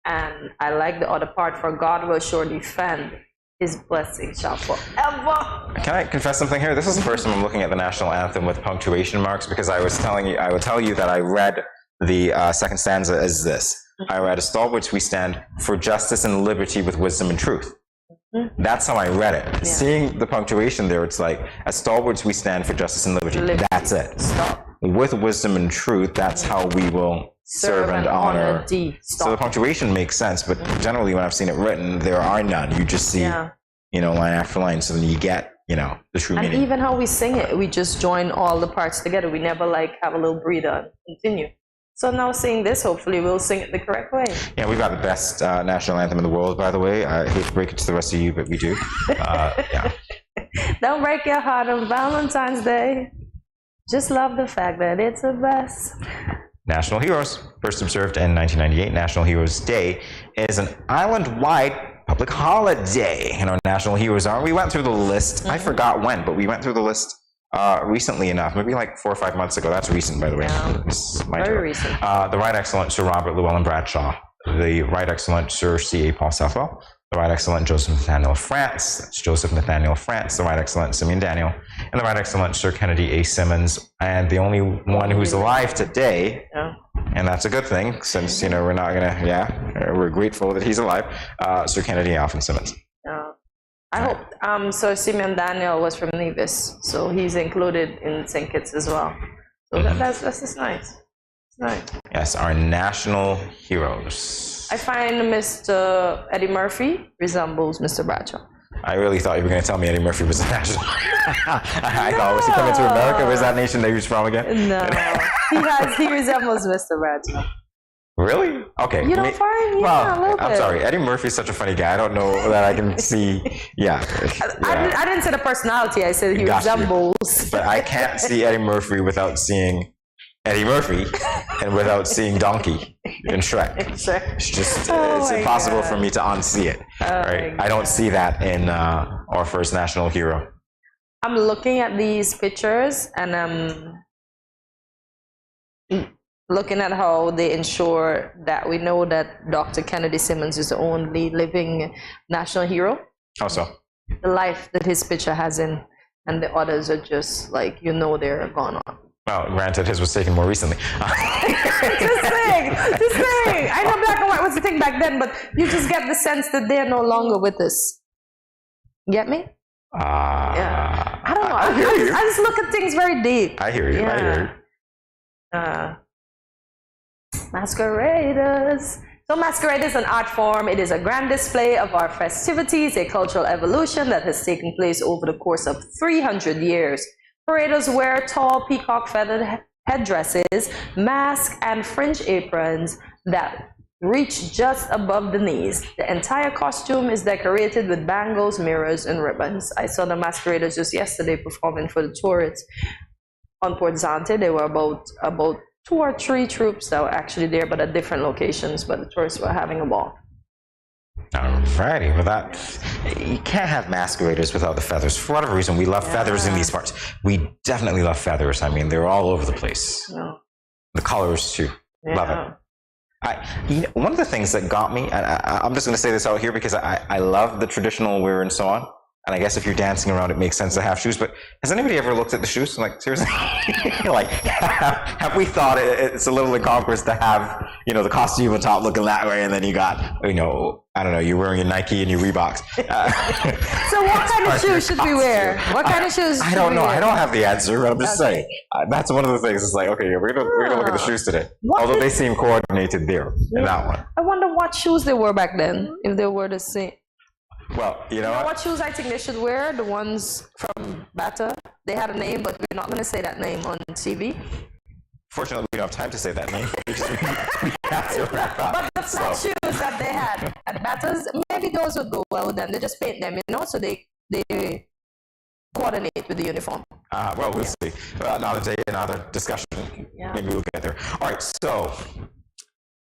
And I like the other part, for God will surely defend, his blessings shall forever. Can I confess something here? This is the first time I'm looking at the national anthem with punctuation marks, because I will tell you that I read the second stanza as this. I read, as stalwarts we stand for justice and liberty with wisdom and truth. That's how I read it. Yeah. Seeing the punctuation there, it's like, as stalwarts we stand for justice and liberty. That's it. Stop. With wisdom and truth, that's how we will serve and honor. So the punctuation makes sense, but generally when I've seen it written, there are none. You just see, line after line, so then you get, the true meaning. And even how we sing it, we just join all the parts together. We never have a little breather and continue. So now saying this, hopefully we'll sing it the correct way. Yeah, we've got the best national anthem in the world, by the way. I hate to break it to the rest of you, but we do. Don't break your heart on Valentine's Day. Just love the fact that it's the best. National Heroes, first observed in 1998. National Heroes Day is an island-wide public holiday. And our national heroes are, we went through the list. I forgot when, but we went through the list recently enough, maybe like 4 or 5 months ago. That's recent, by the way. Very recent. The Right Excellent Sir Robert Llewellyn Bradshaw, the Right Excellent Sir C.A. Paul Southwell, the Right Excellent Joseph Nathaniel of France, that's Joseph Nathaniel of France, the Right Excellent Simeon Daniel, and the Right Excellent Sir Kennedy A. Simmons, and the only one who's alive today, and that's a good thing, since, we're not gonna, we're grateful that he's alive, Sir Kennedy Alfred Simmons. I hope Sir Simeon Daniel was from Nevis, so he's included in St. Kitts as well. So that's just nice. It's nice. Yes, our national heroes. I find Mr. Eddie Murphy resembles Mr. Bradshaw. I really thought you were going to tell me Eddie Murphy was a national. I thought, was he coming to America? Was that nation that he was from again? No, he resembles Mr. Bradshaw. Really? Okay. You don't find? Yeah, a little bit. I'm sorry. Eddie Murphy's such a funny guy. I don't know that I can see. I didn't say the personality. I said he resembles. But I can't see Eddie Murphy without seeing Eddie Murphy and without seeing Donkey in Shrek. It's just, it's impossible for me to unsee it. Right? I don't see that in our first national hero. I'm looking at these pictures and I'm looking at how they ensure that we know that Dr. Kennedy Simmons is the only living national hero. How so? The life that his picture has in, and the others are just like, they're gone on. Well, granted, his was taken more recently. Just saying. I know black and was the thing back then, but you just get the sense that they're no longer with us. Get me? Yeah. I don't know. I just look at things very deep. I hear you. I hear you. Masqueraders. So masquerade is an art form. It is a grand display of our festivities, a cultural evolution that has taken place over the course of 300 years. Paraders wear tall peacock feathered headdresses, masks, and fringe aprons that reach just above the knees. The entire costume is decorated with bangles, mirrors, and ribbons. I saw the masqueraders just yesterday performing for the tourists on Port Zante. There were about 2 or 3 troops that were actually there, but at different locations, but the tourists were having a ball. Alrighty, well you can't have masqueraders without the feathers. For whatever reason, we love feathers in these parts. We definitely love feathers. I mean, they're all over the place. Yeah. The colors too. Love it. One of the things that got me, and I'm just going to say this out here because I love the traditional wear and so on. And I guess if you're dancing around, it makes sense to have shoes. But has anybody ever looked at the shoes? Like, seriously? Like, have we thought it's a little incongruous to have, the costume on top looking that way, and then you got, I don't know, you're wearing your Nike and your Reeboks. So what kind of shoes should we wear? What kind of shoes I don't know. I don't have the answer, but I'm just saying. That's one of the things. It's like, okay, we're gonna look at the shoes today. Although they seem coordinated there in that one. I wonder what shoes they wore back then, if they were the same. Well, you know what shoes I think they should wear? The ones from Bata. They had a name, but we're not going to say that name on TV. Fortunately, we don't have time to say that name. We have to wrap up. But the flat shoes that they had at Bata's, maybe those would go well with them. They just paint them, so they coordinate with the uniform. Well, we'll see. Another day, another discussion. Yeah. Maybe we'll get there. All right, so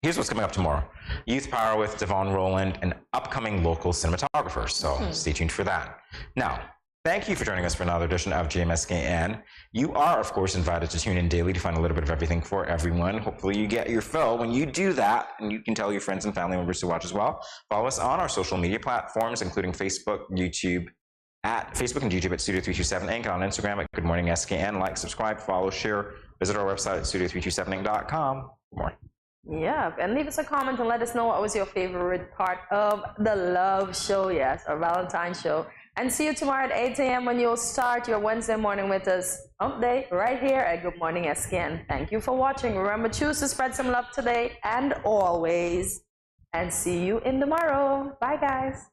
here's what's coming up tomorrow. Youth Power with Devon Rowland, an upcoming local cinematographer. So stay tuned for that. Now, thank you for joining us for another edition of GMSKN. You are, of course, invited to tune in daily to find a little bit of everything for everyone. Hopefully you get your fill. When you do that, and you can tell your friends and family members to watch as well, follow us on our social media platforms, including Facebook, YouTube, at Facebook and YouTube at Studio 327 Inc. and on Instagram at Good Morning SKN. Like, subscribe, follow, share. Visit our website at studio327inc.com for more. Yeah, and leave us a comment and let us know what was your favorite part of the Love Show, yes, our Valentine's show. And see you tomorrow at 8 a.m. when you'll start your Wednesday morning with us, Hump Day, right here at Good Morning SKN. Thank you for watching. Remember, choose to spread some love today and always. And see you in tomorrow. Bye, guys.